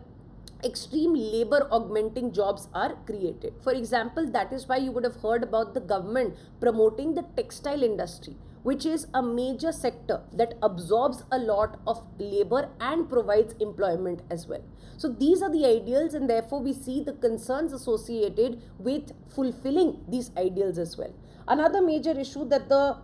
extreme labor augmenting jobs are created. For example, that is why you would have heard about the government promoting the textile industry, which is a major sector that absorbs a lot of labor and provides employment as well. So these are the ideals, and therefore we see the concerns associated with fulfilling these ideals as well. Another major issue that the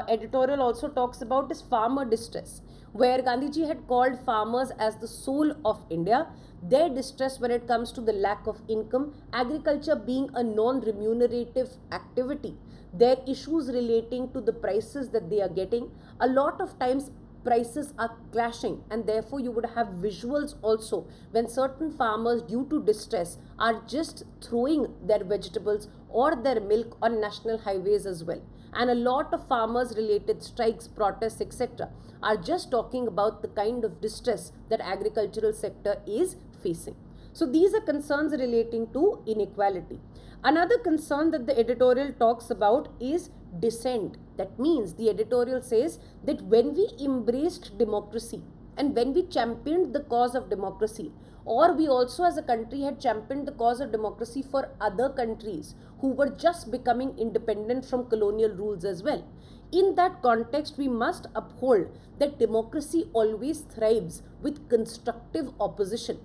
editorial also talks about is farmer distress, where Gandhiji had called farmers as the soul of India. Their distress when it comes to the lack of income, agriculture being a non-remunerative activity, their issues relating to the prices that they are getting. A lot of times prices are clashing, and therefore you would have visuals also when certain farmers, due to distress, are just throwing their vegetables or their milk on national highways as well. And a lot of farmers related strikes, protests, etc. are just talking about the kind of distress that agricultural sector is facing. So these are concerns relating to inequality. Another concern that the editorial talks about is dissent. That means the editorial says that when we embraced democracy and when we championed the cause of democracy, or we also as a country had championed the cause of democracy for other countries who were just becoming independent from colonial rules as well. In that context, we must uphold that democracy always thrives with constructive opposition.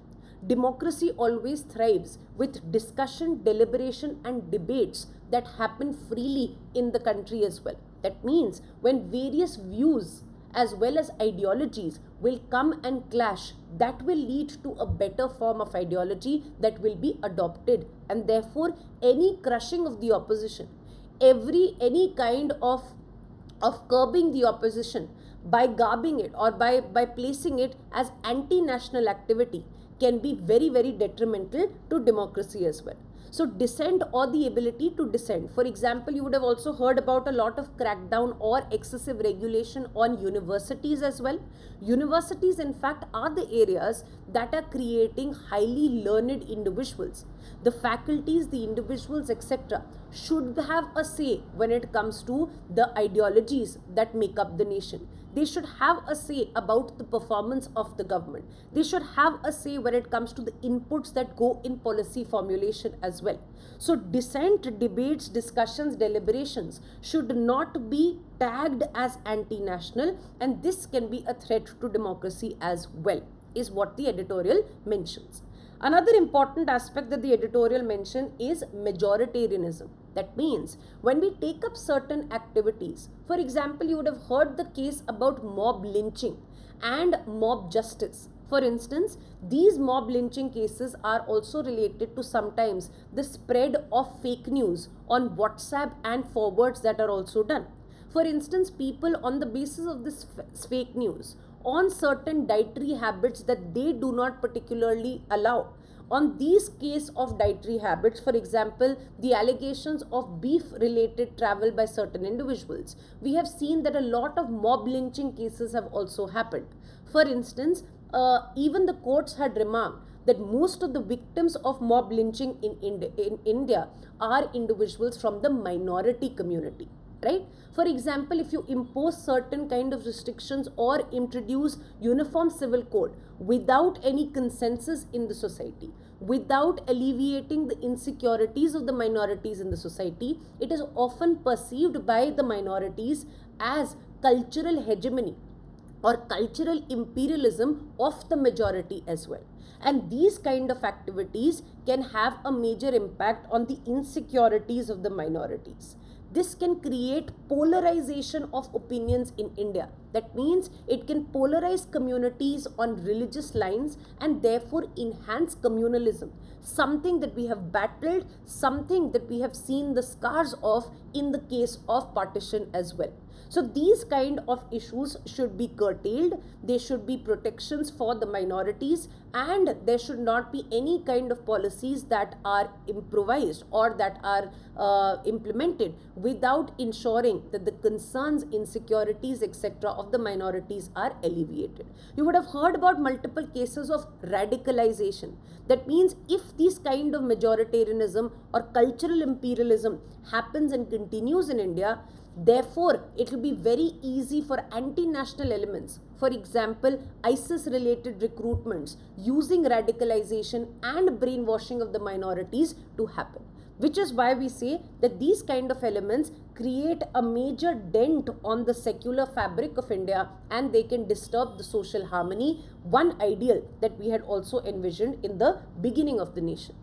Democracy always thrives with discussion, deliberation and debates that happen freely in the country as well. That means when various views as well as ideologies will come and clash, that will lead to a better form of ideology that will be adopted, and therefore any crushing of the opposition, any kind of curbing the opposition by garbing it or by placing it as anti-national activity can be very, very detrimental to democracy as well. So dissent or the ability to dissent. For example, you would have also heard about a lot of crackdown or excessive regulation on universities as well. Universities, in fact, are the areas that are creating highly learned individuals. The faculties, the individuals, etc. should have a say when it comes to the ideologies that make up the nation. They should have a say about the performance of the government. They should have a say when it comes to the inputs that go in policy formulation as well. So dissent, debates, discussions, deliberations should not be tagged as anti-national, and this can be a threat to democracy as well, is what the editorial mentions. Another important aspect that the editorial mentioned is majoritarianism. That means when we take up certain activities, for example, you would have heard the case about mob lynching and mob justice. For instance, these mob lynching cases are also related to sometimes the spread of fake news on WhatsApp and forwards that are also done. For instance, people on the basis of this fake news, on certain dietary habits that they do not particularly allow, on these case of dietary habits, for example, the allegations of beef related travel by certain individuals, we have seen that a lot of mob lynching cases have also happened. For instance, even the courts had remarked that most of the victims of mob lynching in India are individuals from the minority community, right? For example, if you impose certain kind of restrictions or introduce uniform civil code without any consensus in the society, without alleviating the insecurities of the minorities in the society, it is often perceived by the minorities as cultural hegemony or cultural imperialism of the majority as well. And these kind of activities can have a major impact on the insecurities of the minorities. This can create polarization of opinions in India. That means it can polarize communities on religious lines and therefore enhance communalism. Something that we have battled, something that we have seen the scars of in the case of partition as well. So these kind of issues should be curtailed. There should be protections for the minorities, and there should not be any kind of policies that are improvised or that are implemented without ensuring that the concerns, insecurities, etc. of the minorities are alleviated. You would have heard about multiple cases of radicalization. That means if this kind of majoritarianism or cultural imperialism happens and continues in India, therefore, it will be very easy for anti-national elements, for example, ISIS-related recruitments, using radicalization and brainwashing of the minorities to happen. Which is why we say that these kind of elements create a major dent on the secular fabric of India, and they can disturb the social harmony, one ideal that we had also envisioned in the beginning of the nation.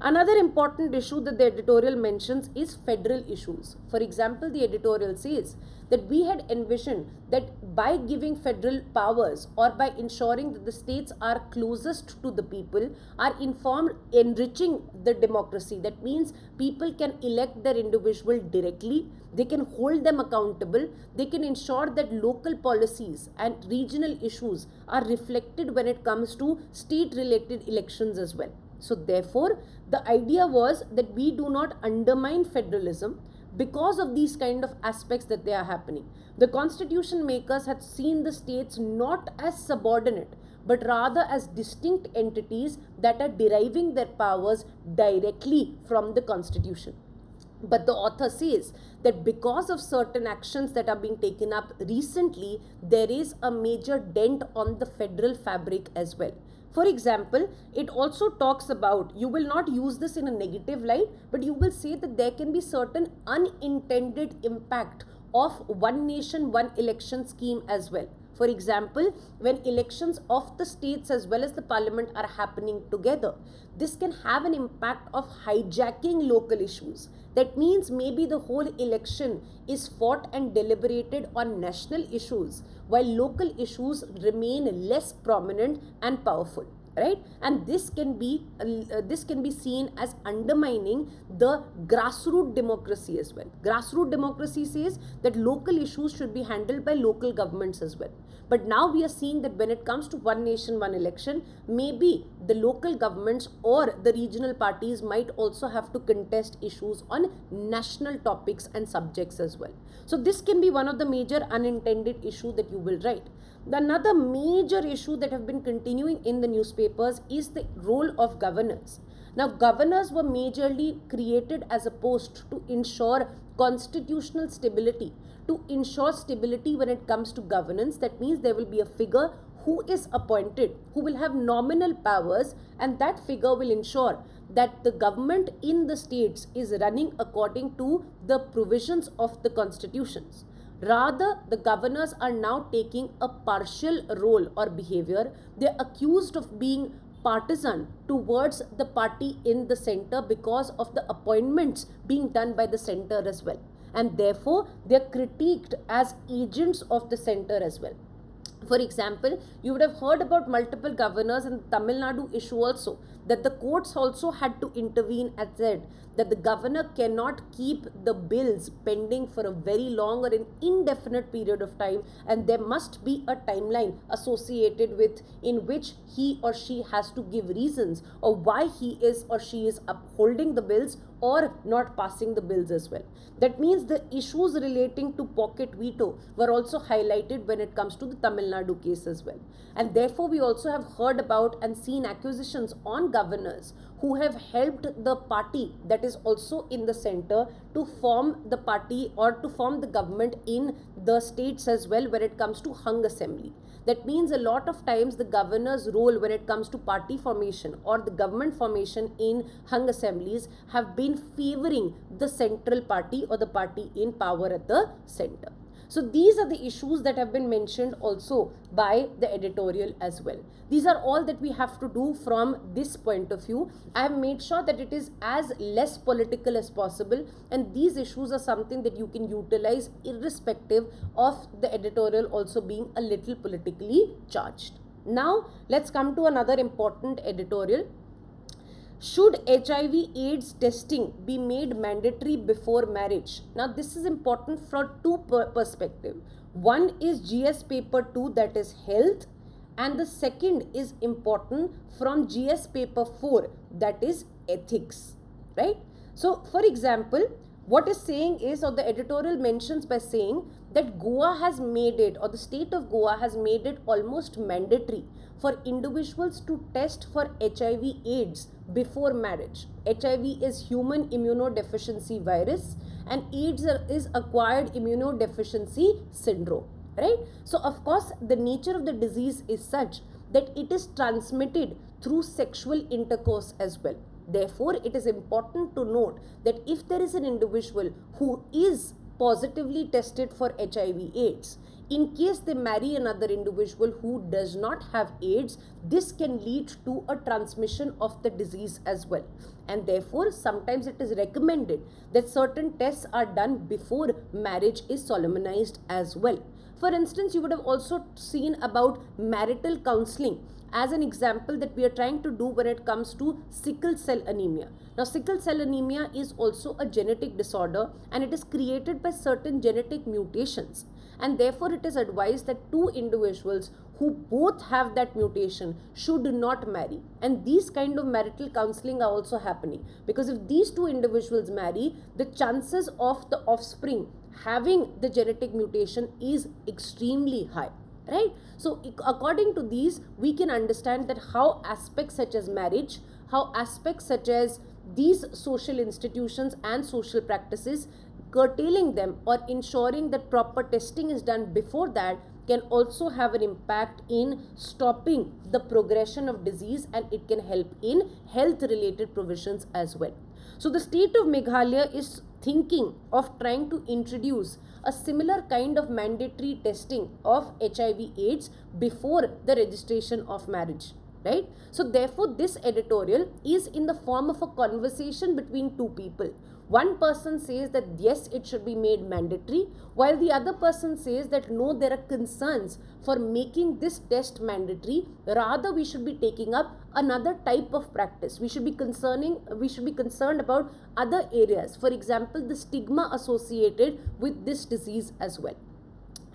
Another important issue that the editorial mentions is federal issues. For example, the editorial says that we had envisioned that by giving federal powers or by ensuring that the states are closest to the people, are informed, enriching the democracy. That means people can elect their individual directly, they can hold them accountable, they can ensure that local policies and regional issues are reflected when it comes to state-related elections as well. So therefore, the idea was that we do not undermine federalism because of these kind of aspects that they are happening. The constitution makers had seen the states not as subordinate, but rather as distinct entities that are deriving their powers directly from the constitution. But the author says that because of certain actions that are being taken up recently, there is a major dent on the federal fabric as well. For example, it also talks about, you will not use this in a negative light, but you will say that there can be certain unintended impact of one nation, one election scheme as well. For example, when elections of the states as well as the parliament are happening together, this can have an impact of hijacking local issues. That means maybe the whole election is fought and deliberated on national issues, while local issues remain less prominent and powerful, right? And this can be seen as undermining the grassroots democracy as well. Grassroots democracy says that local issues should be handled by local governments as well. But now we are seeing that when it comes to one nation, one election, maybe the local governments or the regional parties might also have to contest issues on national topics and subjects as well. So this can be one of the major unintended issues that you will write. Another major issue that have been continuing in the newspapers is the role of governors. Now, governors were majorly created as a post to ensure constitutional stability, to ensure stability when it comes to governance. That means there will be a figure who is appointed, who will have nominal powers, and that figure will ensure that the government in the states is running according to the provisions of the constitutions. Rather, the governors are now taking a partial role or behavior. They are accused of being partisan towards the party in the center because of the appointments being done by the center as well. And therefore, they are critiqued as agents of the center as well. For example, you would have heard about multiple governors in the Tamil Nadu issue also, that the courts also had to intervene and said that the governor cannot keep the bills pending for a very long or an indefinite period of time, and there must be a timeline associated with in which he or she has to give reasons or why he is or she is upholding the bills or not passing the bills as well. That means the issues relating to pocket veto were also highlighted when it comes to the Tamil Nadu case as well. And therefore, we also have heard about and seen accusations on governors who have helped the party that is also in the center to form the party or to form the government in the states as well when it comes to hung assembly. That means a lot of times the governor's role when it comes to party formation or the government formation in hung assemblies have been favoring the central party or the party in power at the center. So these are the issues that have been mentioned also by the editorial as well. These are all that we have to do from this point of view. I have made sure that it is as less political as possible, and these issues are something that you can utilize irrespective of the editorial also being a little politically charged. Now let's come to another important editorial. Should HIV/AIDS testing be made mandatory before marriage? Now this is important from two perspectives. One is GS paper 2, that is health, and the second is important from GS paper 4, that is ethics, right? So for example, what is saying is, or the editorial mentions by saying that Goa has made it, or the state of Goa has made it almost mandatory for individuals to test for HIV/AIDS before marriage. HIV is human immunodeficiency virus and AIDS is acquired immunodeficiency syndrome, right? So of course the nature of the disease is such that it is transmitted through sexual intercourse as well. Therefore, it is important to note that if there is an individual who is positively tested for HIV/AIDS, in case they marry another individual who does not have AIDS, this can lead to a transmission of the disease as well. And therefore, sometimes it is recommended that certain tests are done before marriage is solemnized as well. For instance, you would have also seen about marital counseling as an example that we are trying to do when it comes to sickle cell anemia. Now, sickle cell anemia is also a genetic disorder and it is created by certain genetic mutations. And therefore, it is advised that two individuals who both have that mutation should not marry. And these kind of marital counseling are also happening, because if these two individuals marry, the chances of the offspring having the genetic mutation is extremely high, right? So according to these, we can understand that how aspects such as marriage, how aspects such as these social institutions and social practices, curtailing them or ensuring that proper testing is done before that, can also have an impact in stopping the progression of disease, and it can help in health related provisions as well. So the state of Meghalaya is thinking of trying to introduce a similar kind of mandatory testing of HIV/AIDS before the registration of marriage, right? So therefore, this editorial is in the form of a conversation between two people. One person says that yes, it should be made mandatory, while the other person says that no, there are concerns for making this test mandatory. Rather, we should be taking up another type of practice. We should be concerned about other areas. For example, the stigma associated with this disease as well.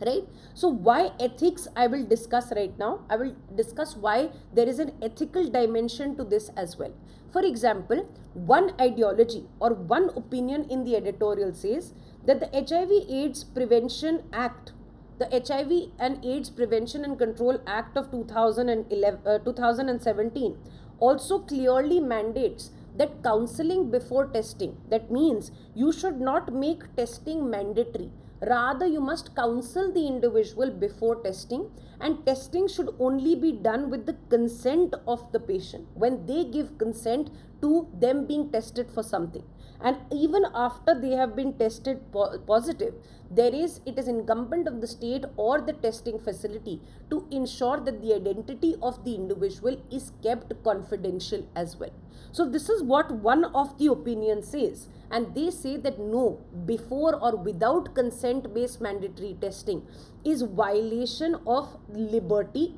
Right? So why ethics I will discuss right now. I will discuss why there is an ethical dimension to this as well. For example, one ideology or one opinion in the editorial says that the HIV/AIDS Prevention Act, the HIV and AIDS Prevention and Control Act of 2017 also clearly mandates that counseling before testing. That means you should not make testing mandatory. Rather, you must counsel the individual before testing, and testing should only be done with the consent of the patient, when they give consent to them being tested for something. And even after they have been tested positive, it is incumbent of the state or the testing facility to ensure that the identity of the individual is kept confidential as well. So this is what one of the opinions says, and they say that no, before or without consent based mandatory testing is violation of liberty,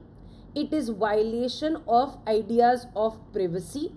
it is violation of ideas of privacy,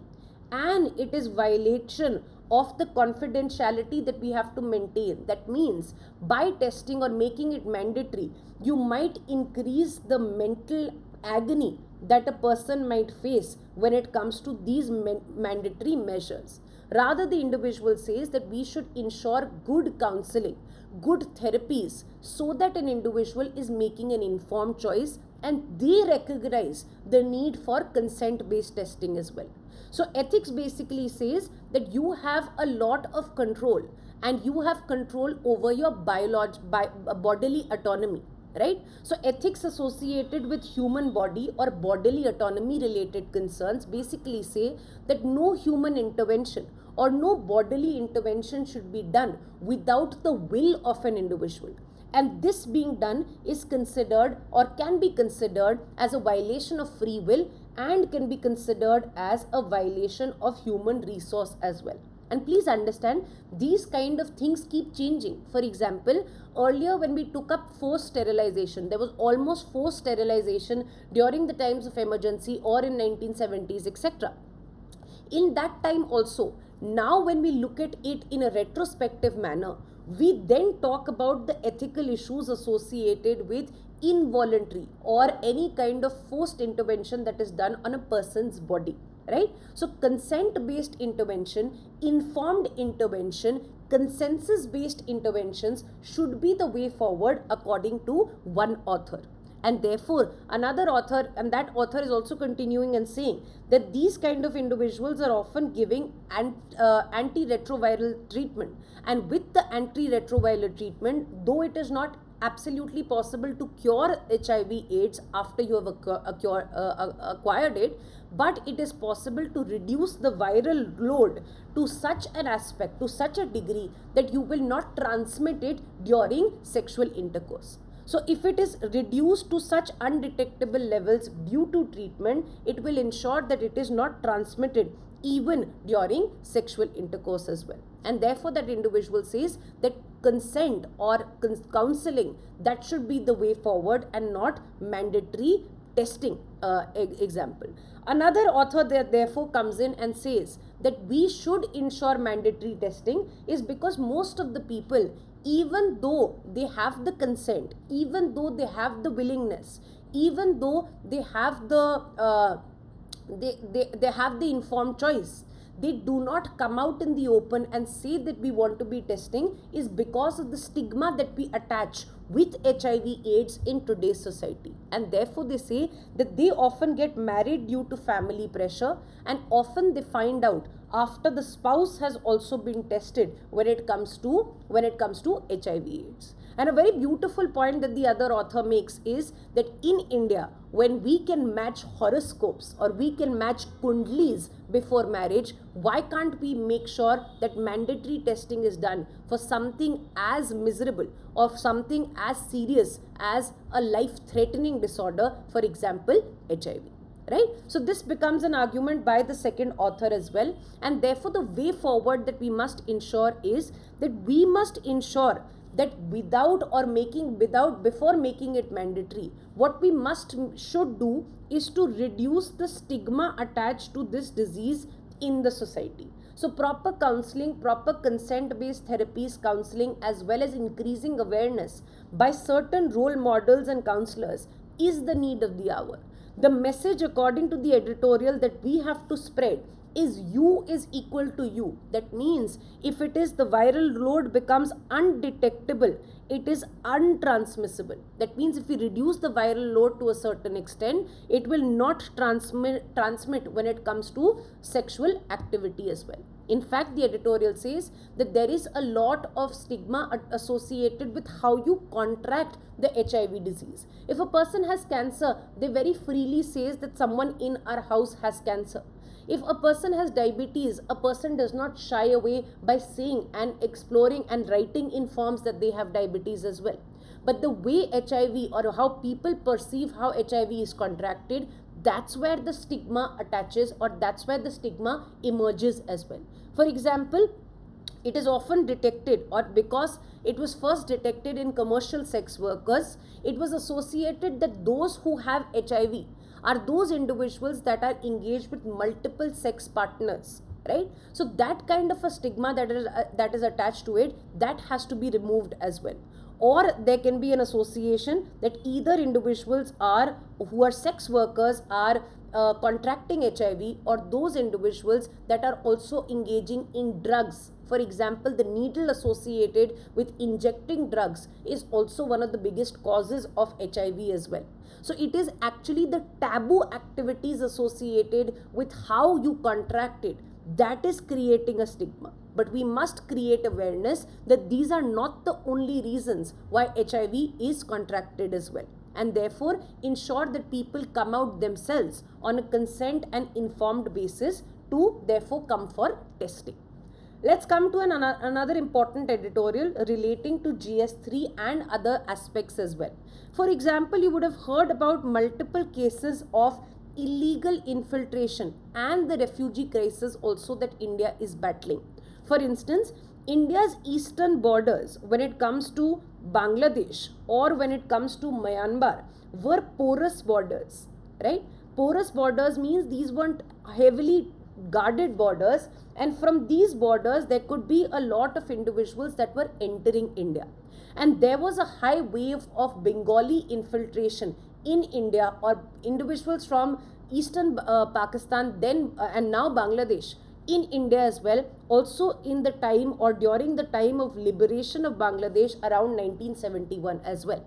and it is violation of the confidentiality that we have to maintain. That means by testing or making it mandatory, you might increase the mental agony that a person might face when it comes to these mandatory measures. Rather, the individual says that we should ensure good counseling, good therapies, so that an individual is making an informed choice and they recognize the need for consent-based testing as well. So ethics basically says that you have a lot of control and you have control over your bodily autonomy, right? So ethics associated with human body or bodily autonomy related concerns basically say that no human intervention or no bodily intervention should be done without the will of an individual. And this being done is considered or can be considered as a violation of free will and can be considered as a violation of human resource as well. And please understand, these kind of things keep changing. For example, earlier when we took up forced sterilization, there was almost forced sterilization during the times of emergency or in 1970s, etc. In that time also, now when we look at it in a retrospective manner, we then talk about the ethical issues associated with involuntary or any kind of forced intervention that is done on a person's body, right? So consent based intervention, informed intervention, consensus based interventions should be the way forward according to one author. And therefore another author, and that author is also continuing and saying that these kind of individuals are often giving antiretroviral treatment, and with the antiretroviral treatment, though it is not absolutely possible to cure HIV/AIDS after you have acquired it, but it is possible to reduce the viral load to such an aspect, to such a degree that you will not transmit it during sexual intercourse. So if it is reduced to such undetectable levels due to treatment, it will ensure that it is not transmitted even during sexual intercourse as well. And therefore that individual says that consent or counseling, that should be the way forward and not mandatory testing example. Another author there therefore comes in and says that we should ensure mandatory testing is because most of the people, even though they have the consent, even though they have the willingness, even though they have the they have the informed choice, they do not come out in the open and say that we want to be testing, is because of the stigma that we attach with HIV/AIDS in today's society. And therefore they say that they often get married due to family pressure, and often they find out after the spouse has also been tested when it comes to HIV/AIDS. And a very beautiful point that the other author makes is that in India, when we can match horoscopes or we can match kundlis before marriage, why can't we make sure that mandatory testing is done for something as miserable or something as serious as a life-threatening disorder, for example, HIV? Right? So this becomes an argument by the second author as well, and therefore the way forward that we must ensure is that we must ensure that before making it mandatory, what we should do is to reduce the stigma attached to this disease in the society. So proper counseling, proper consent-based therapies, counseling, as well as increasing awareness by certain role models and counselors is the need of the hour. The message according to the editorial that we have to spread is U is equal to U. That means if it is the viral load becomes undetectable, it is untransmissible. That means if we reduce the viral load to a certain extent, it will not transmit when it comes to sexual activity as well. In fact, the editorial says that there is a lot of stigma associated with how you contract the HIV disease. If a person has cancer, they very freely says that someone in our house has cancer. If a person has diabetes, a person does not shy away by saying and exploring and writing in forms that they have diabetes as well. But the way HIV or how people perceive how HIV is contracted, that's where the stigma attaches, or that's where the stigma emerges as well. For example, it is often detected, or because it was first detected in commercial sex workers, it was associated that those who have HIV are those individuals that are engaged with multiple sex partners, right? So that kind of a stigma that is attached to it, that has to be removed as well. Or there can be an association that either individuals are who are sex workers are contracting HIV, or those individuals that are also engaging in drugs. For example, the needle associated with injecting drugs is also one of the biggest causes of HIV as well. So it is actually the taboo activities associated with how you contract it that is creating a stigma. But we must create awareness that these are not the only reasons why HIV is contracted as well. And therefore, ensure that people come out themselves on a consent and informed basis to therefore come for testing. Let's come to another important editorial relating to GS3 and other aspects as well. For example, you would have heard about multiple cases of illegal infiltration and the refugee crisis also that India is battling. For instance, India's eastern borders, when it comes to Bangladesh or when it comes to Myanmar, were porous borders, right? Porous borders means these weren't heavily guarded borders, and from these borders there could be a lot of individuals that were entering India. And there was a high wave of Bengali infiltration in India, or individuals from eastern Pakistan then and now Bangladesh in India as well, also in the time or during the time of liberation of Bangladesh around 1971 as well.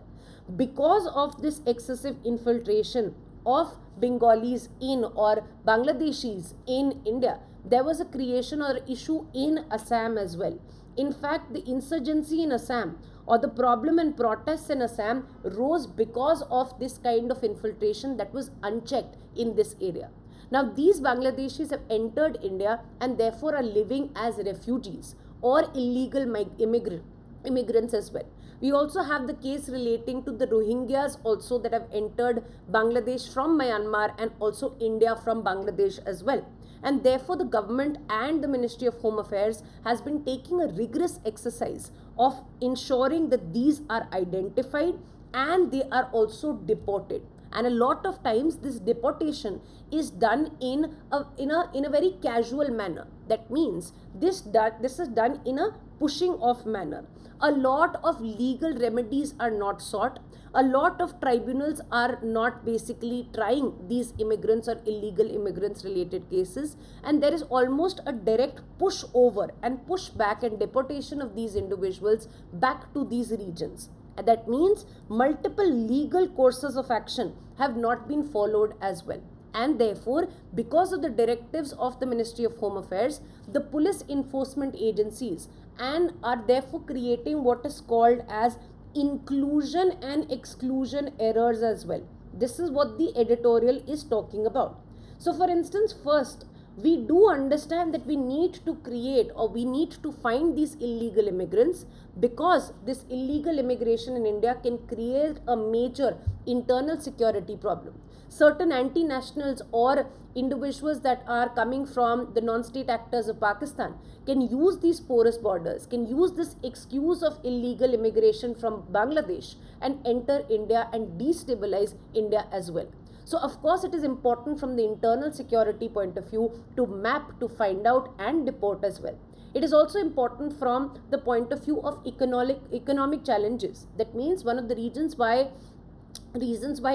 Because of this excessive infiltration of Bengalis in or Bangladeshis in India, there was a creation or issue in Assam as well. In fact, the insurgency in Assam or the problem and protests in Assam rose because of this kind of infiltration that was unchecked in this area. Now, these Bangladeshis have entered India and therefore are living as refugees or illegal immigrants as well. We also have the case relating to the Rohingyas also that have entered Bangladesh from Myanmar and also India from Bangladesh as well. And therefore, the government and the Ministry of Home Affairs has been taking a rigorous exercise of ensuring that these are identified and they are also deported. And a lot of times this deportation is done in a very casual manner. That means this is done in a pushing off manner. A lot of legal remedies are not sought. A lot of tribunals are not basically trying these immigrants or illegal immigrants related cases, and there is almost a direct push over and push back and deportation of these individuals back to these regions. That means multiple legal courses of action have not been followed as well. And therefore, because of the directives of the Ministry of Home Affairs, the police enforcement agencies and are therefore creating what is called as inclusion and exclusion errors as well. This is what the editorial is talking about. So for instance, first, we do understand that we need to create or we need to find these illegal immigrants, because this illegal immigration in India can create a major internal security problem. Certain anti-nationals or individuals that are coming from the non-state actors of Pakistan can use these porous borders, can use this excuse of illegal immigration from Bangladesh and enter India and destabilize India as well. So of course it is important from the internal security point of view to map, to find out and deport as well. It is also important from the point of view of economic challenges. That means one of the reasons why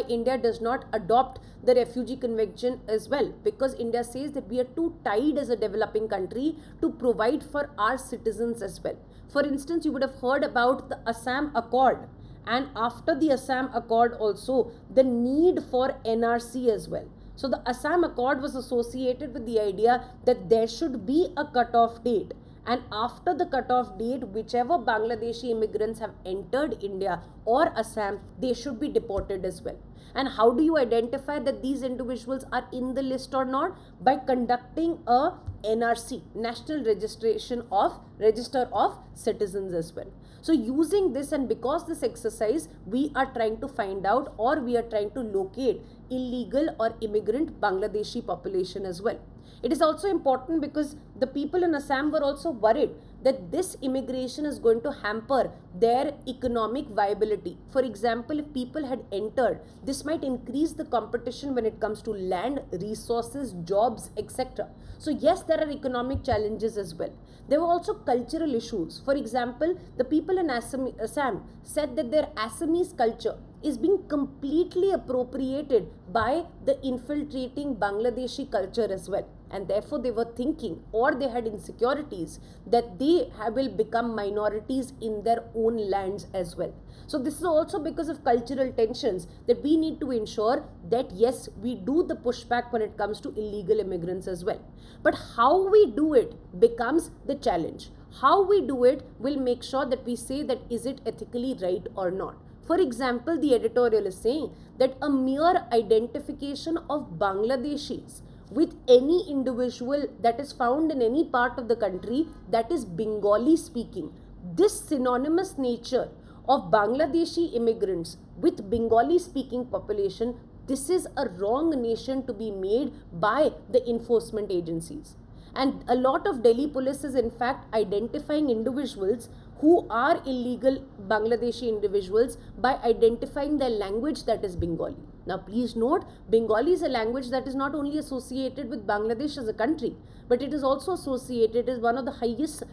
India does not adopt the refugee convention as well, because India says that we are too tied as a developing country to provide for our citizens as well. For instance, you would have heard about the Assam Accord, and after the Assam Accord also the need for NRC as well. So the Assam Accord was associated with the idea that there should be a cut-off date, and after the cutoff date, whichever Bangladeshi immigrants have entered India or Assam, they should be deported as well. And how do you identify that these individuals are in the list or not? By conducting a NRC, National Register of Citizens as well. So using this, and because this exercise, we are trying to find out, or we are trying to locate illegal or immigrant Bangladeshi population as well. It is also important because the people in Assam were also worried that this immigration is going to hamper their economic viability. For example, if people had entered, this might increase the competition when it comes to land, resources, jobs, etc. So yes, there are economic challenges as well. There were also cultural issues. For example, the people in Assam said that their Assamese culture is being completely appropriated by the infiltrating Bangladeshi culture as well. And therefore they were thinking, or they had insecurities, that they will become minorities in their own lands as well. So this is also because of cultural tensions that we need to ensure that yes, we do the pushback when it comes to illegal immigrants as well. But how we do it becomes the challenge. How we do it will make sure that we say that is it ethically right or not. For example, the editorial is saying that a mere identification of Bangladeshis with any individual that is found in any part of the country that is Bengali speaking, this synonymous nature of Bangladeshi immigrants with Bengali speaking population, this is a wrong nation to be made by the enforcement agencies. And a lot of Delhi police is in fact identifying individuals who are illegal Bangladeshi individuals by identifying their language, that is Bengali. Now please note, Bengali is a language that is not only associated with Bangladesh as a country, but it is also associated as one of the highest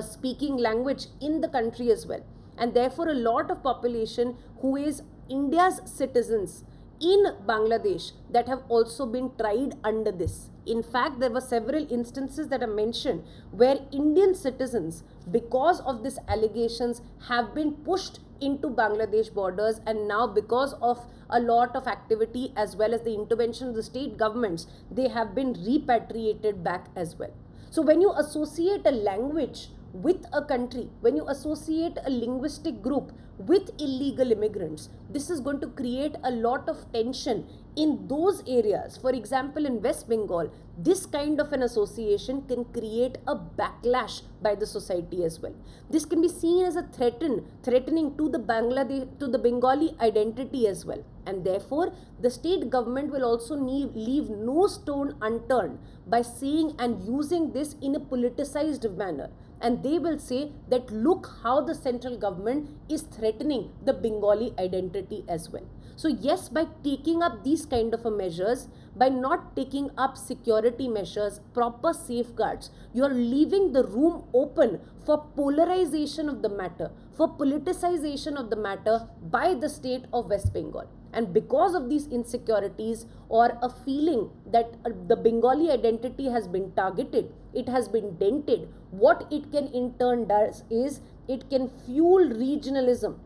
speaking language in the country as well. And therefore a lot of population who is India's citizens in Bangladesh that have also been tried under this. In fact, there were several instances that are mentioned where Indian citizens, because of these allegations, have been pushed into Bangladesh borders, and now because of a lot of activity as well as the intervention of the state governments, they have been repatriated back as well. So when you associate a language with a country, when you associate a linguistic group with illegal immigrants, this is going to create a lot of tension in those areas. For example, in West Bengal, this kind of an association can create a backlash by the society as well. This can be seen as a threatening to the Bengali identity as well. And therefore, the state government will also leave no stone unturned by saying and using this in a politicized manner. And they will say that look how the central government is threatening the Bengali identity as well. So yes, by taking up these kind of measures, by not taking up security measures, proper safeguards, you are leaving the room open for polarization of the matter, for politicization of the matter by the state of West Bengal. And because of these insecurities or a feeling that the Bengali identity has been targeted, it has been dented, what it can in turn does is it can fuel regionalism.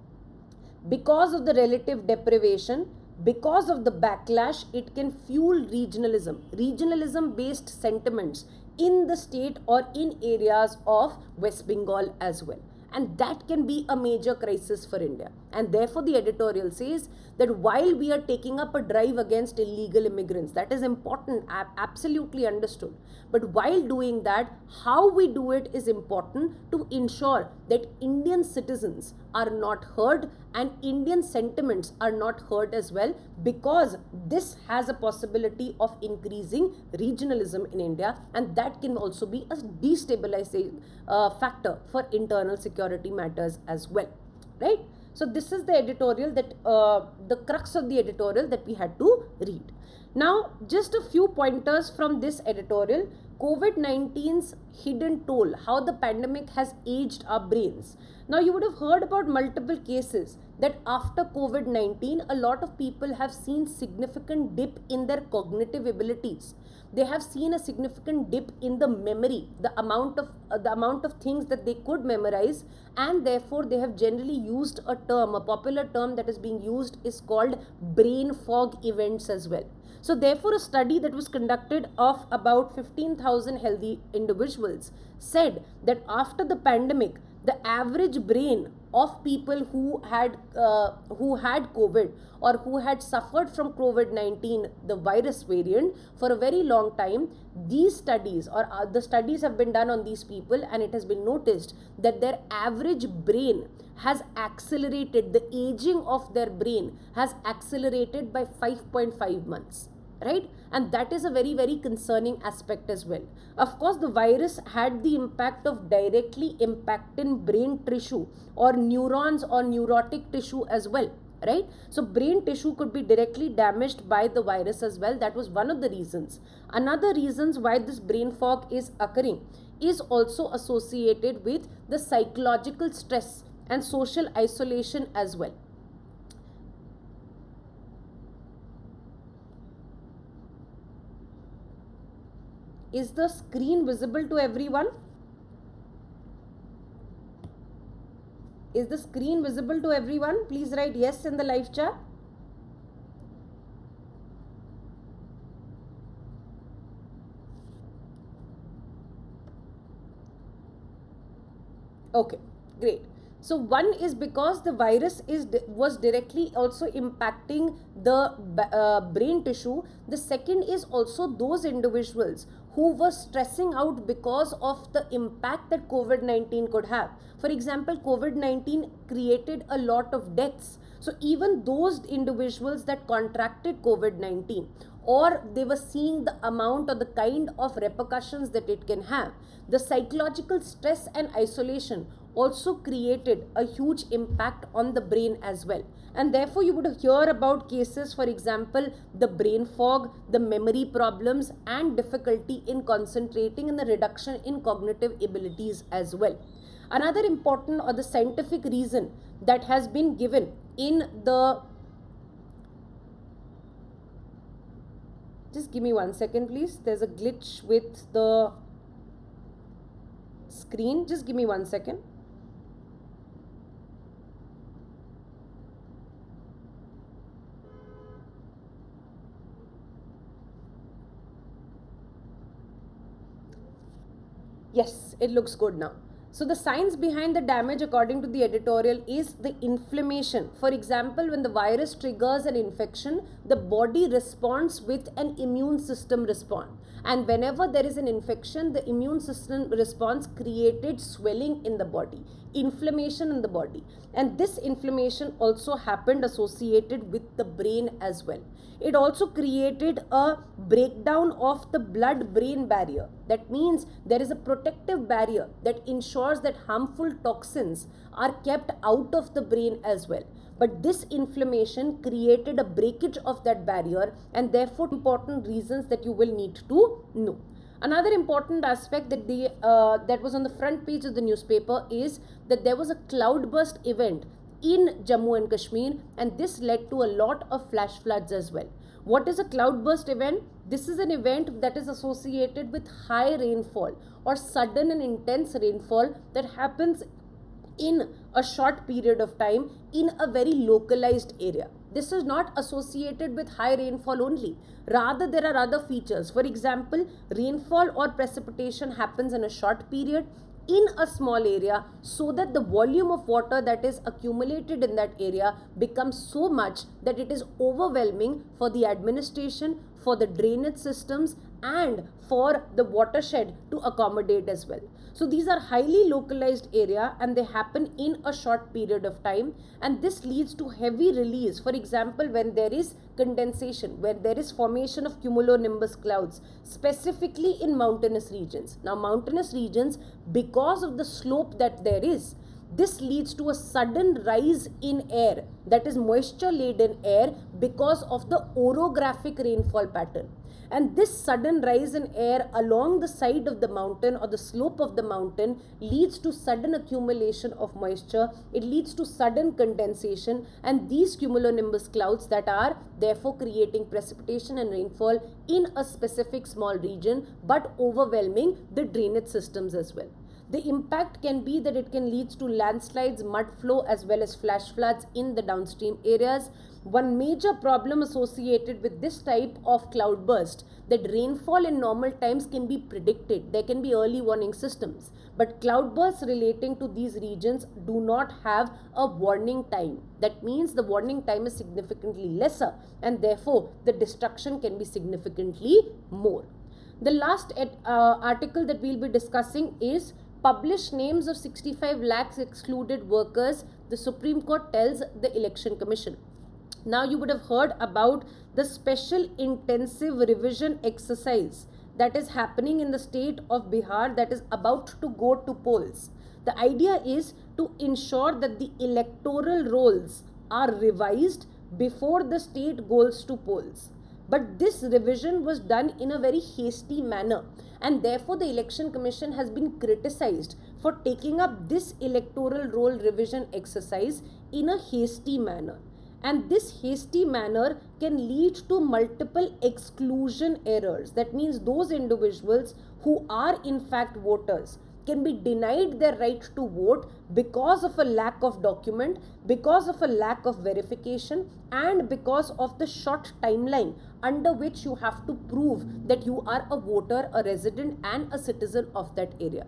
Because of the relative deprivation, because of the backlash, it can fuel regionalism based sentiments in the state or in areas of West Bengal as well. And that can be a major crisis for India. And therefore the editorial says that while we are taking up a drive against illegal immigrants, that is important, absolutely understood. But while doing that, how we do it is important to ensure that Indian citizens are not hurt and Indian sentiments are not hurt as well, because this has a possibility of increasing regionalism in India, and that can also be a destabilizing factor for internal security matters as well, right? So this is the editorial that the crux of the editorial that we had to read. Now just a few pointers from this editorial. COVID-19's hidden toll, how the pandemic has aged our brains. Now you would have heard about multiple cases that after COVID-19, a lot of people have seen significant dip in their cognitive abilities. They have seen a significant dip in the memory, the amount of things that they could memorize, and therefore they have generally used a popular term that is being used is called brain fog events as well. So therefore, a study that was conducted of about 15,000 healthy individuals said that after the pandemic, the average brain of people who had COVID or who had suffered from COVID-19, the virus variant, for a very long time, these studies or the studies have been done on these people, and it has been noticed that their average brain has accelerated, the aging of their brain has accelerated by 5.5 months. Right? And that is a very, very concerning aspect as well. Of course, the virus had the impact of directly impacting brain tissue or neurons or neurotic tissue as well. Right? So brain tissue could be directly damaged by the virus as well. That was one of the reasons. Another reasons why this brain fog is occurring is also associated with the psychological stress and social isolation as well. Is the screen visible to everyone? Is the screen visible to everyone? Please write yes in the live chat. Okay, great. So one is because the virus was directly also impacting the brain tissue. The second is also those individuals who were stressing out because of the impact that COVID-19 could have. For example, COVID-19 created a lot of deaths. So even those individuals that contracted COVID-19, or they were seeing the amount or the kind of repercussions that it can have, the psychological stress and isolation also created a huge impact on the brain as well. And therefore, you would hear about cases, for example, the brain fog, the memory problems, and difficulty in concentrating, and the reduction in cognitive abilities as well. Another important or the scientific reason that has been given in the... Just give me 1 second, please. There's a glitch with the screen. Just give me 1 second. Yes, it looks good now. So the science behind the damage, according to the editorial, is the inflammation. For example, when the virus triggers an infection, the body responds with an immune system response. And whenever there is an infection, the immune system response created swelling in the body, inflammation in the body. And this inflammation also happened associated with the brain as well. It also created a breakdown of the blood-brain barrier. That means there is a protective barrier that ensures that harmful toxins are kept out of the brain as well. But this inflammation created a breakage of that barrier, and therefore important reasons that you will need to know. Another important aspect that that was on the front page of the newspaper is that there was a cloudburst event in Jammu and Kashmir, and this led to a lot of flash floods as well. What is a cloudburst event? This is an event that is associated with high rainfall or sudden and intense rainfall that happens in a short period of time in a very localized area. This is not associated with high rainfall only. Rather, there are other features. For example, rainfall or precipitation happens in a short period in a small area, so that the volume of water that is accumulated in that area becomes so much that it is overwhelming for the administration, for the drainage systems, and for the watershed to accommodate as well. So these are highly localized area, and they happen in a short period of time, and this leads to heavy release. For example, when there is condensation, where there is formation of cumulonimbus clouds, specifically in mountainous regions. Now, mountainous regions, because of the slope that there is, this leads to a sudden rise in air, that is moisture laden air, because of the orographic rainfall pattern. And this sudden rise in air along the side of the mountain or the slope of the mountain leads to sudden accumulation of moisture. It leads to sudden condensation, and these cumulonimbus clouds that are therefore creating precipitation and rainfall in a specific small region, but overwhelming the drainage systems as well. The impact can be that it can lead to landslides, mud flow, as well as flash floods in the downstream areas. one major problem associated with this type of cloudburst, that rainfall in normal times can be predicted. There can be early warning systems, but cloudbursts relating to these regions do not have a warning time. That means the warning time is significantly lesser, and therefore the destruction can be significantly more. The last article that we'll be discussing is publish names of 65 lakhs excluded workers, the Supreme Court tells the Election Commission. Now you would have heard about the special intensive revision exercise that is happening in the state of Bihar, that is about to go to polls. The idea is to ensure that the electoral rolls are revised before the state goes to polls. But this revision was done in a very hasty manner, and therefore the Election Commission has been criticized for taking up this electoral roll revision exercise in a hasty manner. And this hasty manner can lead to multiple exclusion errors. That means those individuals who are in fact voters can be denied their right to vote because of a lack of document, because of a lack of verification, and because of the short timeline under which you have to prove that you are a voter, a resident, and a citizen of that area.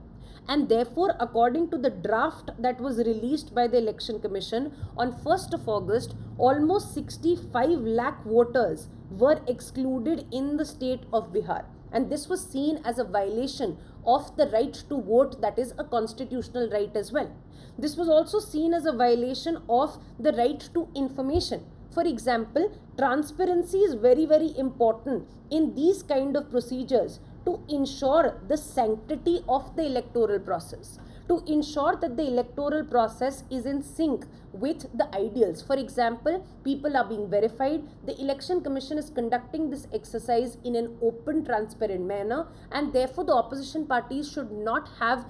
And therefore, according to the draft that was released by the Election Commission on 1st of August, almost 65 lakh voters were excluded in the state of Bihar. And this was seen as a violation of the right to vote, that is a constitutional right as well. This was also seen as a violation of the right to information. For example, transparency is very, very important in these kind of procedures to ensure the sanctity of the electoral process, to ensure that the electoral process is in sync with the ideals. For example, people are being verified. The Election Commission is conducting this exercise in an open, transparent manner, and therefore the opposition parties should not have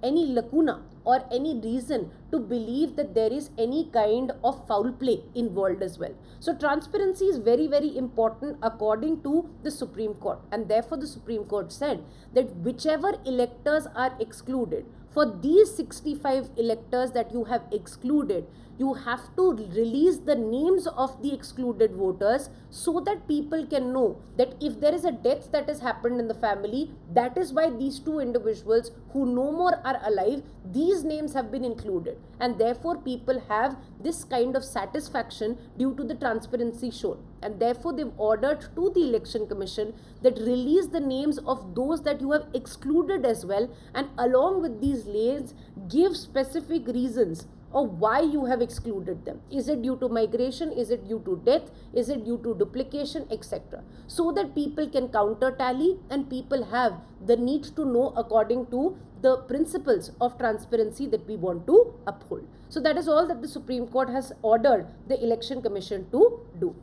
any lacuna or any reason to believe that there is any kind of foul play involved as well. So transparency is very, very important according to the Supreme Court, and therefore the Supreme Court said that whichever electors are excluded, for these 65 electors that you have excluded, you have to release the names of the excluded voters so that people can know that if there is a death that has happened in the family, that is why these two individuals who no more are alive, these names have been included, and therefore people have this kind of satisfaction due to the transparency shown. And therefore they've ordered to the Election Commission that release the names of those that you have excluded as well, and along with these names give specific reasons of why you have excluded them. Is it due to migration? Is it due to death? Is it due to duplication, etc.? So that people can counter tally and people have the need to know according to the principles of transparency that we want to uphold. So that is all that the Supreme Court has ordered the Election Commission to do.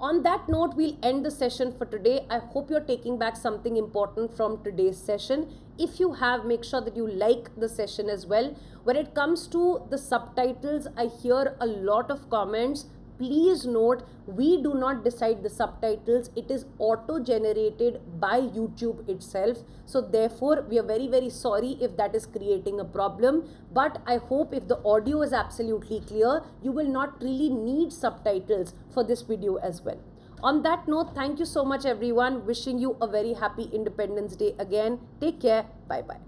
On that note, we'll end the session for today. I hope you're taking back something important from today's session. If you have, make sure that you like the session as well. When it comes to the subtitles, I hear a lot of comments. Please note, we do not decide the subtitles. It is auto-generated by YouTube itself. So therefore, we are very, very sorry if that is creating a problem. But I hope if the audio is absolutely clear, you will not really need subtitles for this video as well. On that note, thank you so much everyone. Wishing you a very happy Independence Day again. Take care. Bye-bye.